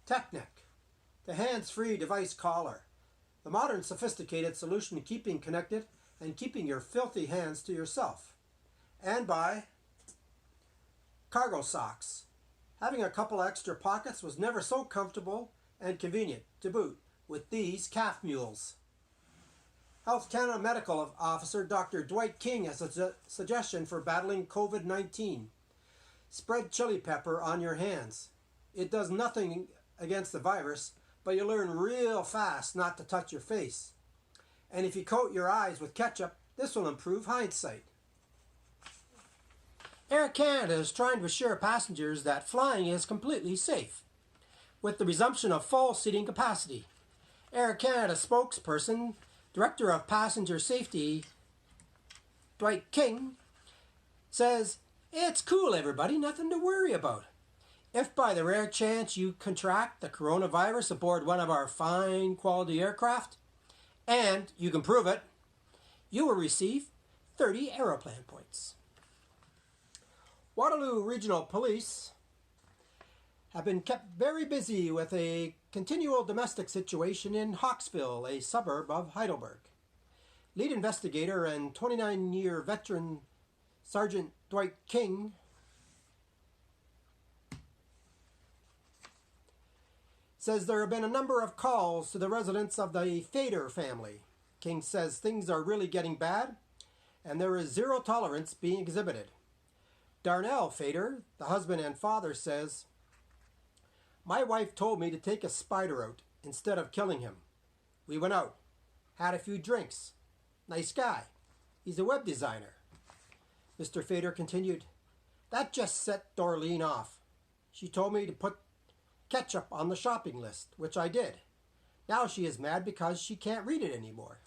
Technic, the hands-free device collar, the modern sophisticated solution to keeping connected and keeping your filthy hands to yourself. And by Cargo Socks. Having a couple extra pockets was never so comfortable and convenient to boot with these calf mules. Health Canada Medical Officer Dr. Dwight King has a suggestion for battling COVID-19. Spread chili pepper on your hands. It does nothing against the virus, but you learn real fast not to touch your face. And if you coat your eyes with ketchup, this will improve hindsight. Air Canada is trying to assure passengers that flying is completely safe, with the resumption of full seating capacity. Air Canada spokesperson, Director of Passenger Safety, Dwight King, says, "It's cool, everybody, nothing to worry about. If by the rare chance you contract the coronavirus aboard one of our fine quality aircraft, and you can prove it, you will receive 30 aeroplan points." Waterloo Regional Police have been kept very busy with a continual domestic situation in Hawksville, a suburb of Heidelberg. Lead investigator and 29-year veteran Sergeant Dwight King says there have been a number of calls to the residents of the Fader family. King says things are really getting bad and there is zero tolerance being exhibited. Darnell Fader, the husband and father, says, "My wife told me to take a spider out instead of killing him. We went out, had a few drinks. Nice guy. He's a web designer." Mr. Fader continued, "That just set Dorleen off. She told me to put ketchup on the shopping list, which I did. Now she is mad because she can't read it anymore."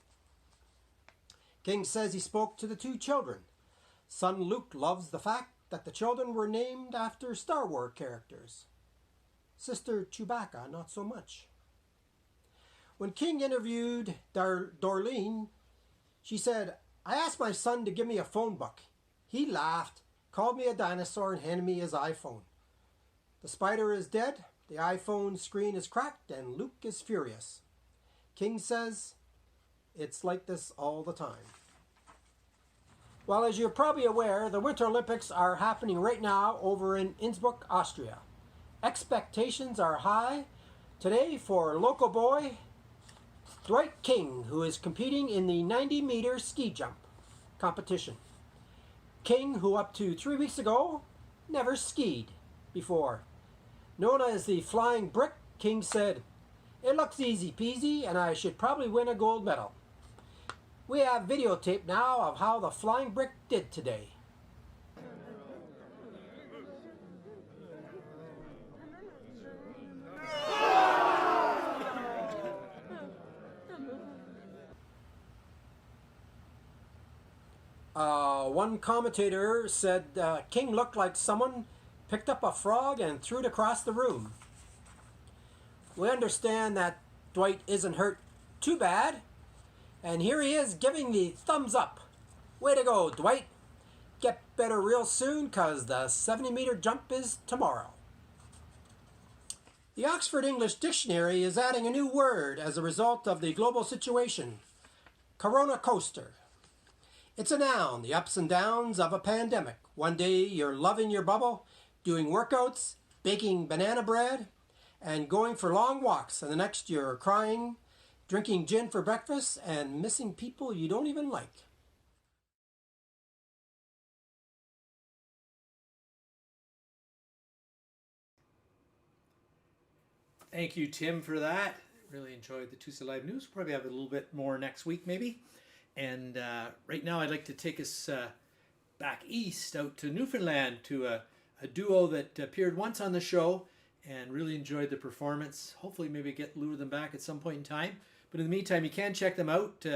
King says he spoke to the two children. Son Luke loves the fact that the children were named after Star Wars characters. Sister Chewbacca, not so much. When King interviewed Dorleen, she said, "I asked my son to give me a phone book. He laughed, called me a dinosaur, and handed me his iPhone. The spider is dead, the iPhone screen is cracked, and Luke is furious." King says, "It's like this all the time." Well, as you're probably aware, the Winter Olympics are happening right now over in Innsbruck, Austria. Expectations are high today for local boy Dwight King, who is competing in the 90-meter ski jump competition. King, who up to 3 weeks ago never skied before. Known as the Flying Brick, King said, "It looks easy peasy and I should probably win a gold medal." We have videotape now of how the Flying Brick did today. One commentator said King looked like someone picked up a frog and threw it across the room. We understand that Dwight isn't hurt too bad, and here he is giving the thumbs up. Way to go, Dwight. Get better real soon, because the 70-meter jump is tomorrow. The Oxford English Dictionary is adding a new word as a result of the global situation: Corona coaster. It's a noun, the ups and downs of a pandemic. One day you're loving your bubble, doing workouts, baking banana bread, and going for long walks, and the next you're crying, drinking gin for breakfast, and missing people you don't even like. Thank you, Tim, for that. Really enjoyed the Tuesday Live News. We'll probably have a little bit more next week, maybe. And right now I'd like to take us back east out to Newfoundland to a duo that appeared once on the show and really enjoyed the performance. Hopefully maybe lure them back at some point in time. But in the meantime, you can check them out.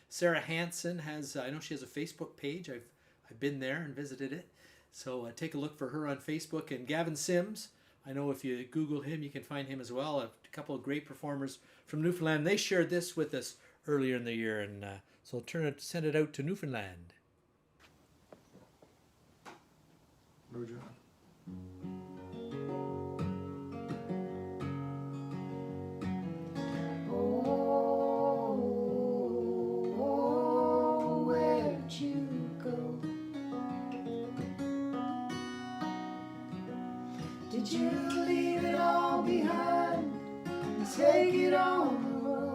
Sarah Hansen has, I know she has a Facebook page. I've been there and visited it. So take a look for her on Facebook. And Gavin Sims, I know if you Google him, you can find him as well. A couple of great performers from Newfoundland. They shared this with us earlier in the year, and so I'll send it out to Newfoundland. Roger. Oh, where'd you go? Did you leave it all behind and take it on the road?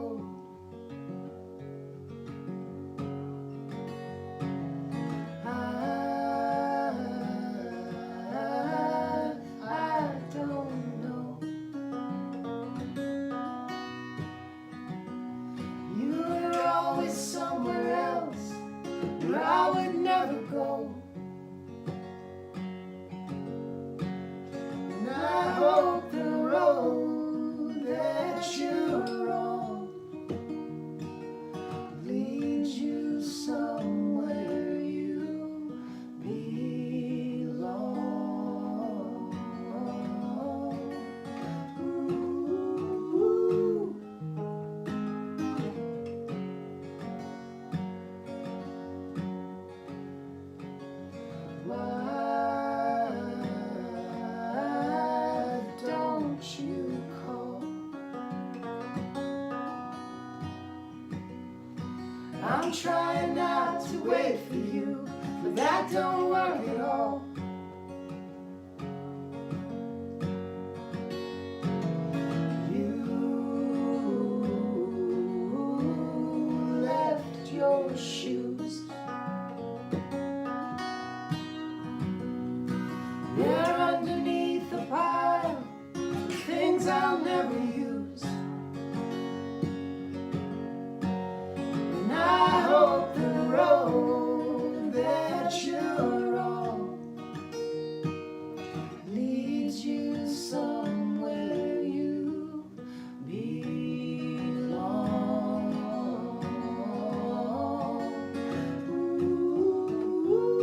I don't know. You were always somewhere else where I would never go. And I hope the road that you're on leads you somewhere you belong. Ooh. Why don't you call? I'm trying not to wait for you, but that don't work at all. You left your shoes. They're underneath a pile of things I'll never use. And I hope the road that you're on leads you somewhere you belong. Ooh.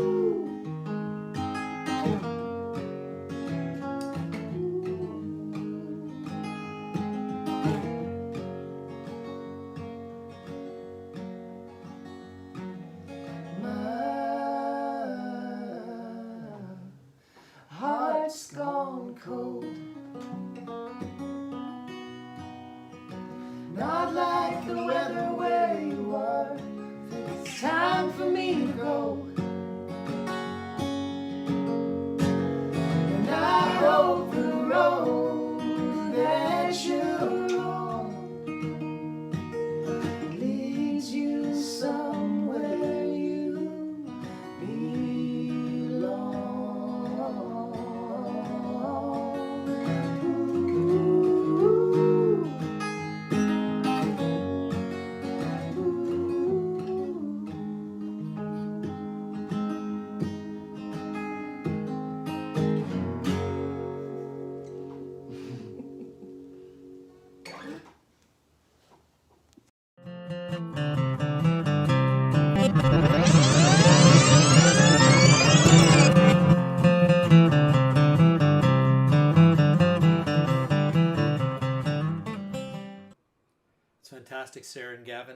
fantastic, Sarah and Gavin.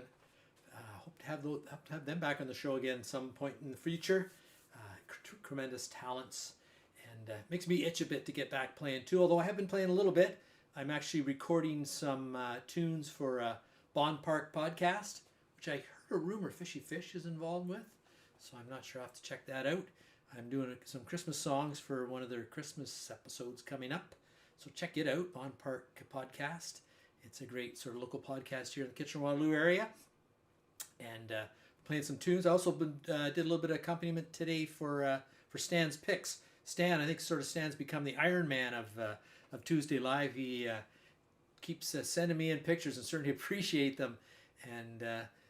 Hope to have them back on the show again some point in the future. Tremendous talents, and makes me itch a bit to get back playing too. Although I have been playing a little bit, I'm actually recording some tunes for Bond Park podcast, which I heard a rumor Fishy Fish is involved with. So I'm not sure. I have to check that out. I'm doing some Christmas songs for one of their Christmas episodes coming up. So check it out, Bond Park podcast. It's a great sort of local podcast here in the Kitchener-Waterloo area. And playing some tunes. I also did a little bit of accompaniment today for Stan's picks. Stan, I think, sort of Stan's become the Iron Man of Tuesday Live. He keeps sending me in pictures and certainly appreciate them. And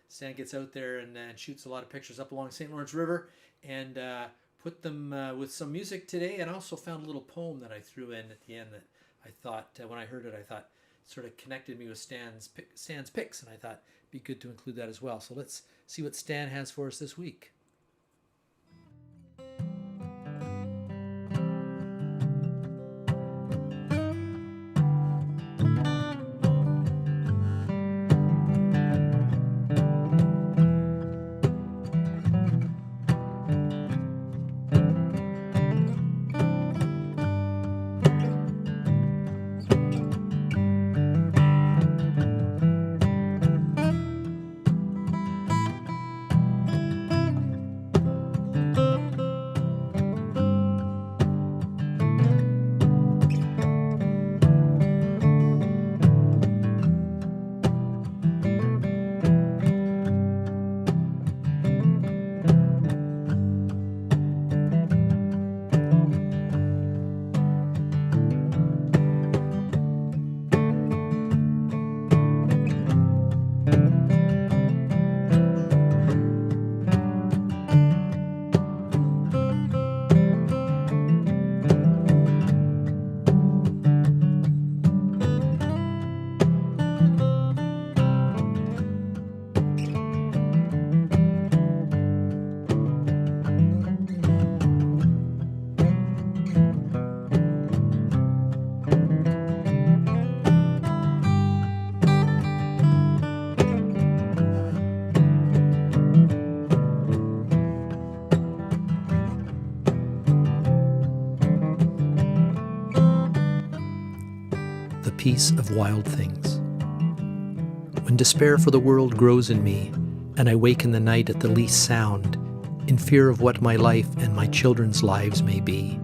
Stan gets out there and shoots a lot of pictures up along St. Lawrence River and put them with some music today. And I also found a little poem that I threw in at the end that I thought, when I heard it, I thought sort of connected me with Stan's picks. And I thought it'd be good to include that as well. So let's see what Stan has for us this week. Peace of wild things. When despair for the world grows in me, and I wake in the night at the least sound, in fear of what my life and my children's lives may be,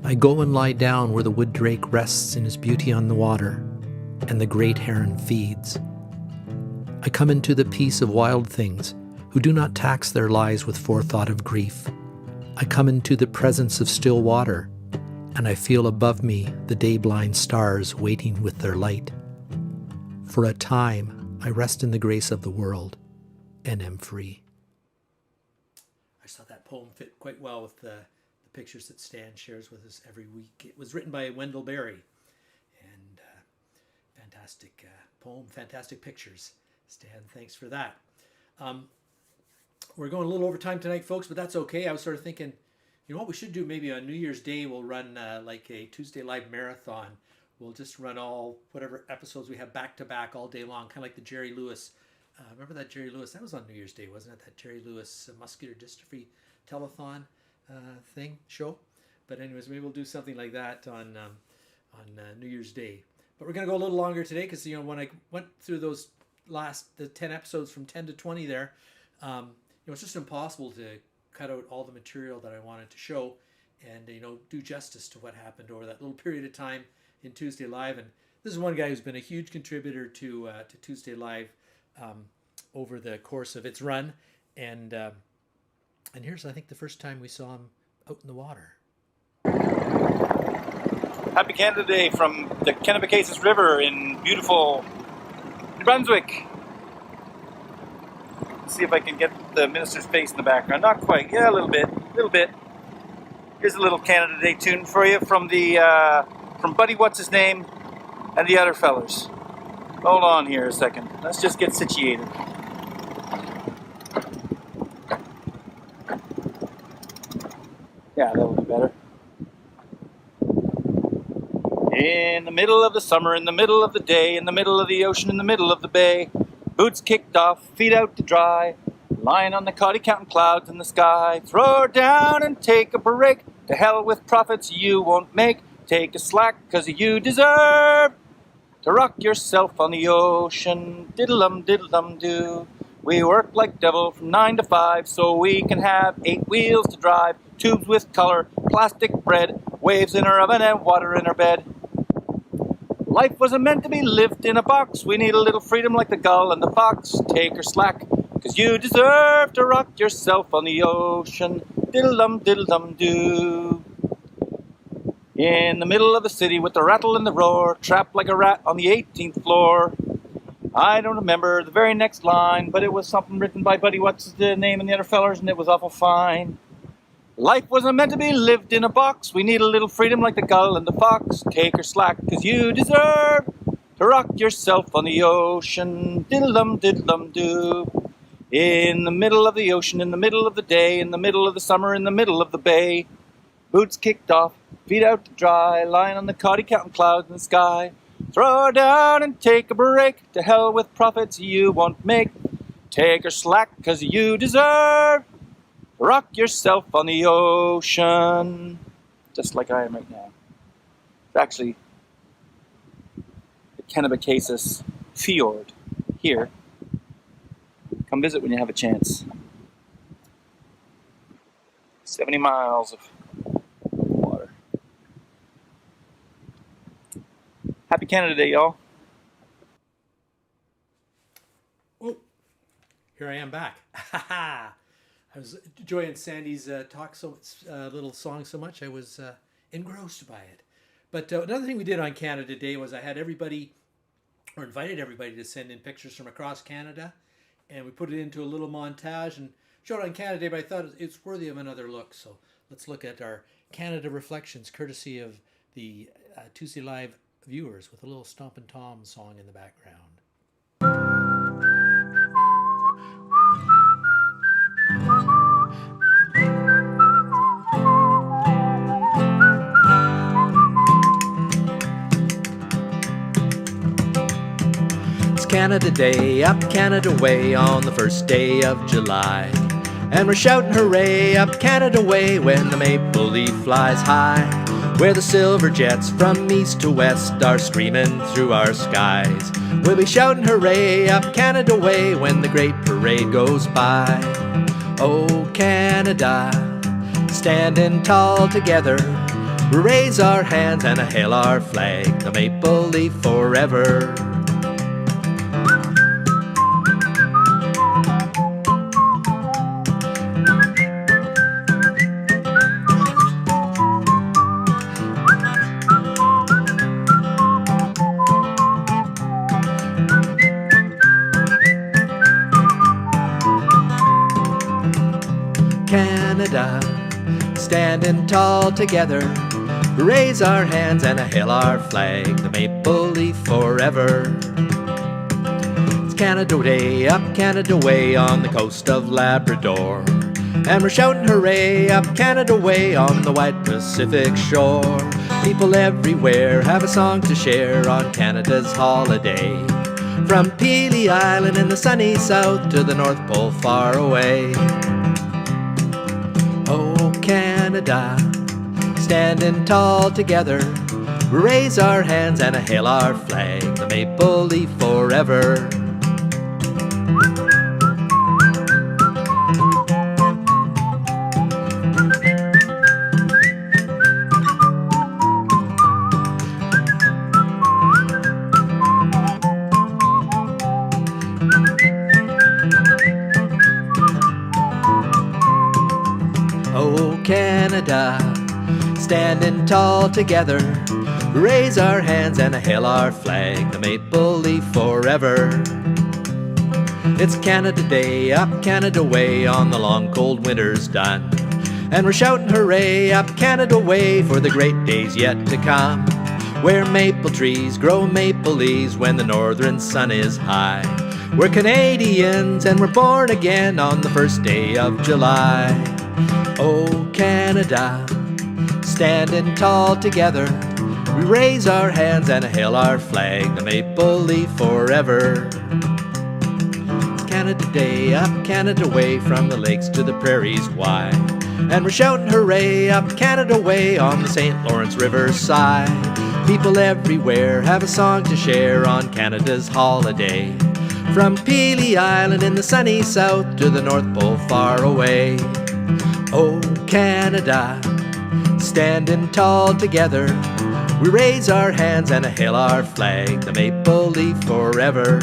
I go and lie down where the wood drake rests in his beauty on the water, and the great heron feeds. I come into the peace of wild things, who do not tax their lives with forethought of grief. I come into the presence of still water, and I feel above me the day-blind stars waiting with their light. For a time, I rest in the grace of the world and am free. I just thought that poem fit quite well with the pictures that Stan shares with us every week. It was written by Wendell Berry, and fantastic poem, fantastic pictures. Stan, thanks for that. We're going a little over time tonight, folks, but that's okay. I was sort of thinking, you know what we should do? Maybe on New Year's Day we'll run like a Tuesday Live marathon. We'll just run all whatever episodes we have back to back all day long, kind of like the Jerry Lewis. Remember that Jerry Lewis? That was on New Year's Day, wasn't it? That Jerry Lewis muscular dystrophy telethon show. But anyways, maybe we'll do something like that on New Year's Day. But we're gonna go a little longer today because when I went through the 10 episodes from 10 to 20 there, it's just impossible to cut out all the material that I wanted to show and do justice to what happened over that little period of time in Tuesday Live. And this is one guy who's been a huge contributor to Tuesday Live over the course of its run. And here's, I think, the first time we saw him out in the water. Happy Canada Day from the Kennebecasis River in beautiful New Brunswick. See if I can get the minister's face in the background. Not quite. Yeah, a little bit. Here's a little Canada Day tune for you from from Buddy What's His Name and the other fellers. Hold on here a second. Let's just get situated. Yeah, that'll be better. In the the middle of the summer, in the middle of the day, in the middle of the ocean, in the middle of the bay. Boots kicked off, feet out to dry, lying on the coddy counting clouds in the sky. Throw her down and take a break. To hell with profits you won't make. Take a slack, 'cause you deserve to rock yourself on the ocean. Diddle-dum, diddle-dum do. We work like devil from 9 to 5 so we can have 8 wheels to drive, tubes with color, plastic bread, waves in our oven and water in our bed. Life wasn't meant to be lived in a box. We need a little freedom like the gull and the fox. Take her slack, 'cause you deserve to rock yourself on the ocean. Diddle-dum, diddle-dum do. In the middle of the city with the rattle and the roar, trapped like a rat on the 18th floor. I don't remember the very next line, but it was something written by Buddy What's the name and the other fellers, and it was awful fine. Life wasn't meant to be lived in a box. We need a little freedom like the gull and the fox. Take her slack, 'cause you deserve to rock yourself on the ocean. Diddle-dum, diddle-dum do. In the middle of the ocean, in the middle of the day, in the middle of the summer, in the middle of the bay. Boots kicked off, feet out to dry, lying on the coddy counting clouds in the sky. Throw her down and take a break. To hell with profits you won't make. Take her slack, 'cause you deserve to rock yourself on the ocean. Just like I am right now. It's actually the Kennebecasis Fjord here. Come visit when you have a chance. 70 miles of water. Happy Canada Day, y'all. Oh, here I am back. I was enjoying Sandy's little song so much I was engrossed by it. But another thing we did on Canada Day was I had everybody, or invited everybody, to send in pictures from across Canada, and we put it into a little montage and showed it on Canada Day, but I thought it's worthy of another look. So let's look at our Canada reflections, courtesy of the Tuesday Live viewers, with a little Stompin' Tom song in the background. It's Canada Day, up Canada Way, on the first day of July. And we're shouting hooray up Canada Way when the maple leaf flies high, where the silver jets from east to west are screaming through our skies. We'll be shouting hooray up Canada Way when the great parade goes by. Oh Canada, standing tall together, we raise our hands and hail our flag, the maple leaf forever. Canada, standing tall together, raise our hands and hail our flag, the maple leaf forever. It's Canada Day, up Canada Way, on the coast of Labrador, and we're shouting hooray up Canada Way on the white Pacific shore. People everywhere have a song to share on Canada's holiday, from Peely Island in the sunny south to the North Pole far away. Oh Canada, standing tall together, raise our hands and hail our flag, the maple leaf forever. Oh Canada, standing tall together, raise our hands and hail our flag, the maple leaf forever. It's Canada Day, up Canada Way, on the long cold winter's done, and we're shouting hooray up Canada Way for the great days yet to come, where maple trees grow maple leaves when the northern sun is high. We're Canadians and we're born again on the first day of July. Oh Canada, standing tall together, We raise our hands and hail our flag, the maple leaf forever. Canada Day, up Canada way, from the lakes to the prairies wide. And we're shouting hooray up Canada way on the St. Lawrence River side. People everywhere have a song to share on Canada's holiday. From Peely Island in the sunny south to the North Pole far away. Oh Canada, standing tall together, we raise our hands and hail our flag, the maple leaf forever.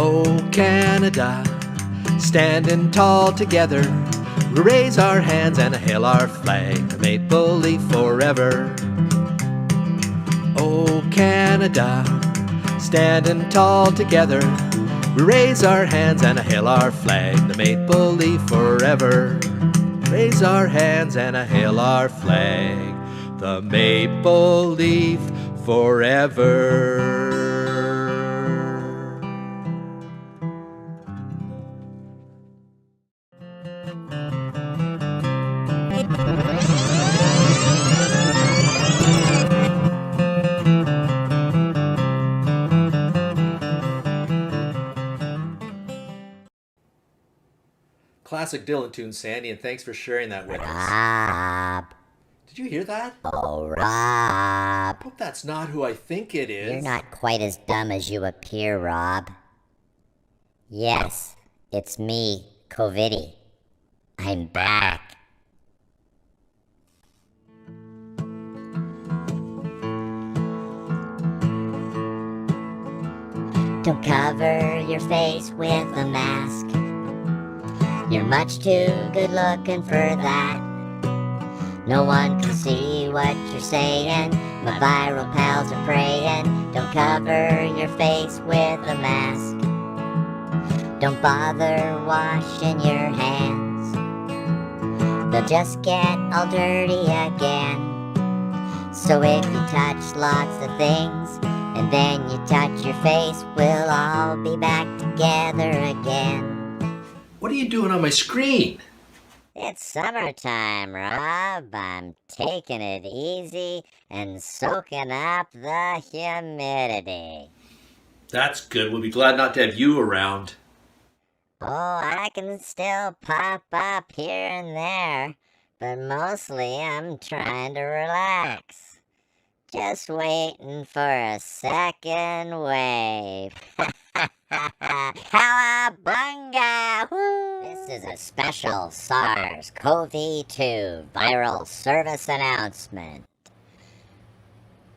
Oh Canada, standing tall together, we raise our hands and hail our flag, the maple leaf forever. Oh Canada, standing tall together, we raise our hands and hail our flag, the maple leaf forever. Raise our hands and hail our flag, the maple leaf forever. Classic Dylan tune, Sandy, and thanks for sharing that with us. Rob. Did you hear that? Oh, Rob. Hope that's not who I think it is. You're not quite as dumb as you appear, Rob. Yes, it's me, Coviddy. I'm back. Don't cover your face with a mask. You're much too good looking for that. No one can see what you're saying. My viral pals are praying. Don't cover your face with a mask. Don't bother washing your hands. They'll just get all dirty again. So if you touch lots of things and then you touch your face, we'll all be back together again. What are you doing on my screen? It's summertime, Rob. I'm taking it easy and soaking up the humidity. That's good. We'll be glad not to have you around. Oh, I can still pop up here and there, but mostly I'm trying to relax. Just waiting for a second wave. Cowabunga! Woo! This is a special SARS-CoV-2 viral service announcement.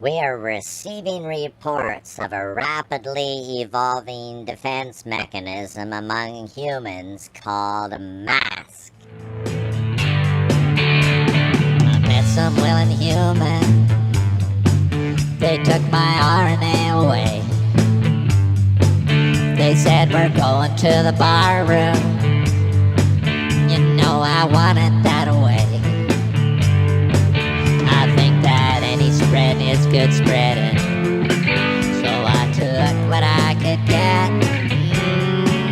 We are receiving reports of a rapidly evolving defense mechanism among humans called a mask. I met some willing human. They took my RNA away. They said we're going to the bar room. You know I want it that way. I think that any spread is good spreading. So I took what I could get.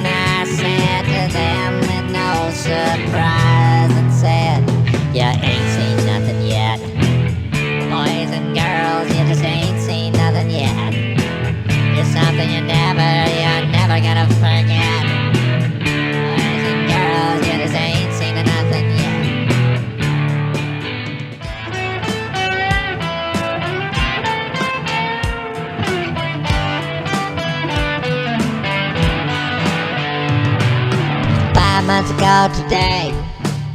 I said to them with no surprise and said, you ain't seen nothing yet. Boys and girls, you just ain't seen nothing yet. It's something you're never gonna forget. Boys and girls, you just ain't seen nothing yet. Months ago today,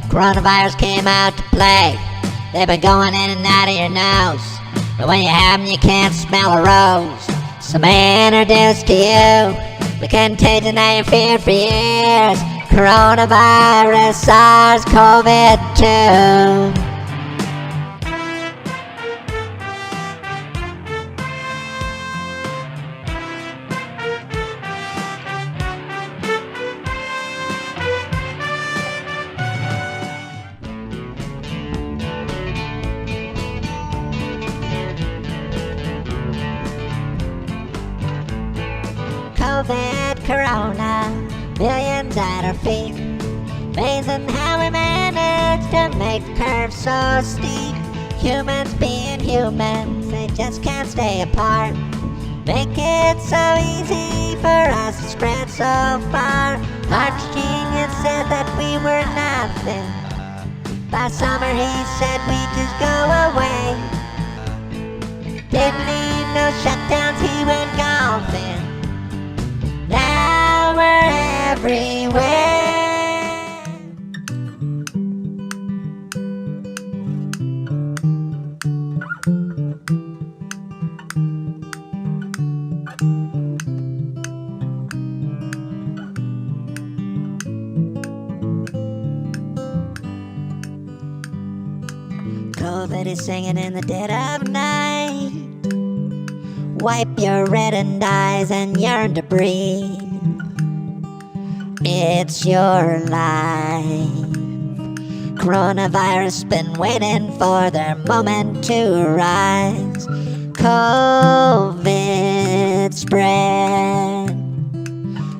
coronavirus came out to play. They've been going in and out of your nose, but when you have them you can't smell a rose. So may I introduce to you the contagion I have feared for years, coronavirus, SARS-CoV-2. Arizona, millions at our feet. Amazing how we managed to make the curve so steep. Humans being humans, they just can't stay apart. Make it so easy for us to spread so far. March Genius said that we were nothing. By summer he said we'd just go away. Didn't need no shutdowns, he went golfing. Now we're everywhere. COVID is singing in the dead of night. Wipe your reddened eyes and yearn to breathe. It's your life. Coronavirus been waiting for their moment to rise. COVID spread.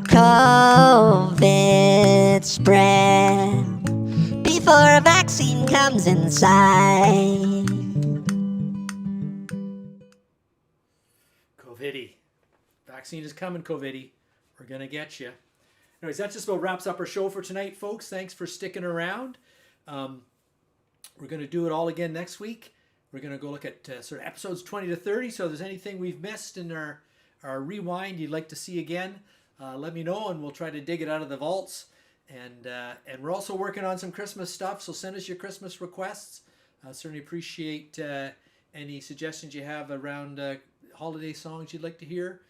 COVID spread. Before a vaccine comes inside. COVIDy. Vaccine is coming, COVIDy. We're going to get you. Anyways, that just about wraps up our show for tonight, folks. Thanks for sticking around. We're going to do it all again next week. We're going to go look at sort of episodes 20 to 30. So if there's anything we've missed in our rewind you'd like to see again, let me know and we'll try to dig it out of the vaults. And we're also working on some Christmas stuff, so send us your Christmas requests. Certainly appreciate any suggestions you have around holiday songs you'd like to hear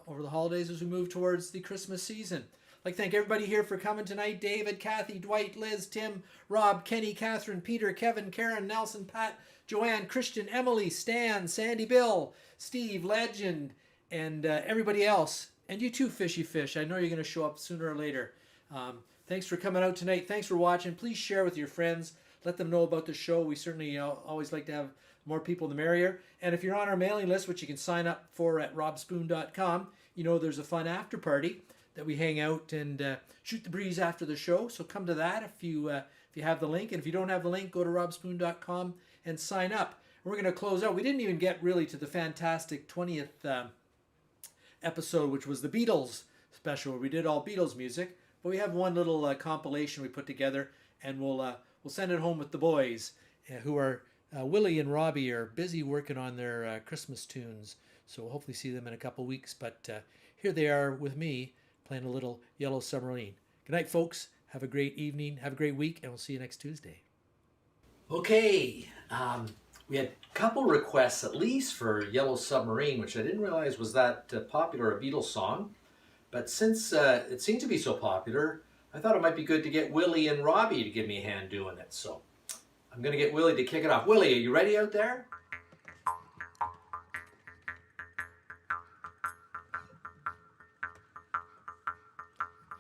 over the holidays as we move towards the Christmas season. I'd like to thank everybody here for coming tonight. David, Kathy, Dwight, Liz, Tim, Rob, Kenny, Catherine, Peter, Kevin, Karen, Nelson, Pat, Joanne, Christian, Emily, Stan, Sandy, Bill, Steve, Legend, and everybody else. And you too, Fishy Fish. I know you're going to show up sooner or later. Thanks for coming out tonight. Thanks for watching. Please share with your friends. Let them know about the show. We certainly always like to have more people, the merrier. And if you're on our mailing list, which you can sign up for at robspoon.com, you know there's a fun after party that we hang out and shoot the breeze after the show. So come to that if you have the link. And if you don't have the link, go to robspoon.com and sign up. We're going to close out. We didn't even get really to the fantastic 20th episode, which was the Beatles special, where we did all Beatles music. But we have one little compilation we put together, and we'll send it home with the boys, who are Willie and Robbie are busy working on their Christmas tunes. So we'll hopefully see them in a couple weeks. But here they are with me playing a little Yellow Submarine. Good night, folks. Have a great evening. Have a great week, and we'll see you next Tuesday. Okay. We had a couple requests at least for Yellow Submarine, which I didn't realize was that popular a Beatles song. But since it seemed to be so popular, I thought it might be good to get Willie and Robbie to give me a hand doing it. So I'm going to get Willie to kick it off. Willie, are you ready out there?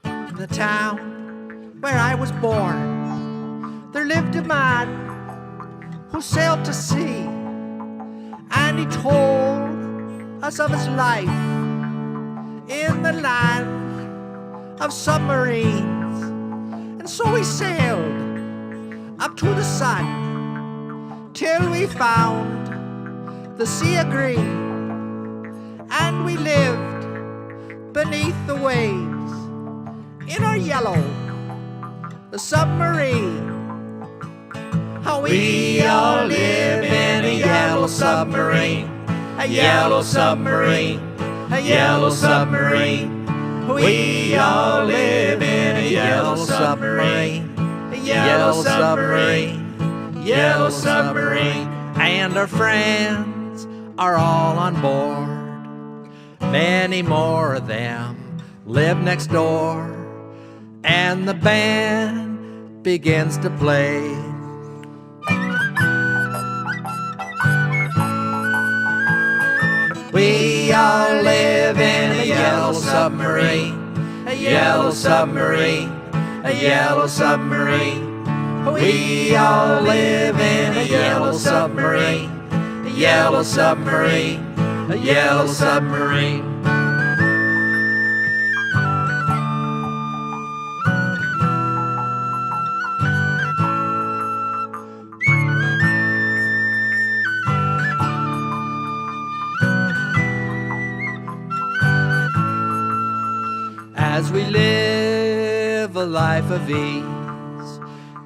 In the town where I was born, there lived a man who sailed to sea, and he told us of his life in the land of submarines. And so we sailed up to the sun till we found the sea of green, and we lived beneath the waves in our yellow submarine. How we all live in a yellow submarine, a yellow submarine, a yellow submarine. We all live in a yellow submarine, a yellow submarine, yellow submarine. And our friends are all on board. Many more of them live next door, and the band begins to play. We all live in a yellow submarine, a yellow submarine, a yellow submarine. We all live in a yellow submarine, a yellow submarine, a yellow submarine. as we live a life of ease.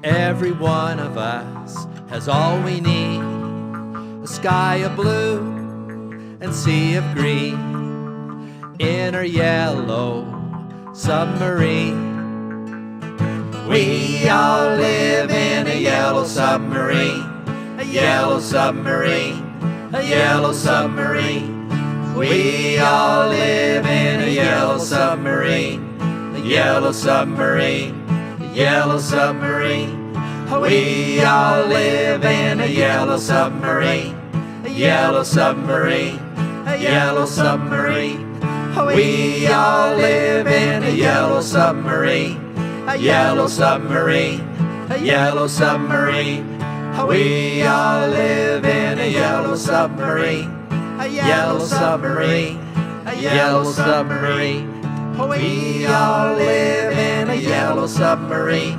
Every one of us has all we need, a sky of blue and sea of green, in our yellow submarine. We all live in a yellow submarine, a yellow submarine, a yellow submarine. We all live in a yellow submarine, a yellow submarine, a yellow submarine. We all live in a yellow submarine, a yellow submarine, a yellow submarine. We all live in a yellow submarine, a yellow submarine, a yellow submarine. We all live in a yellow submarine, a yellow submarine, a yellow submarine. We all live in a yellow submarine,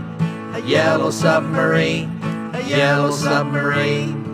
a yellow submarine, a yellow submarine.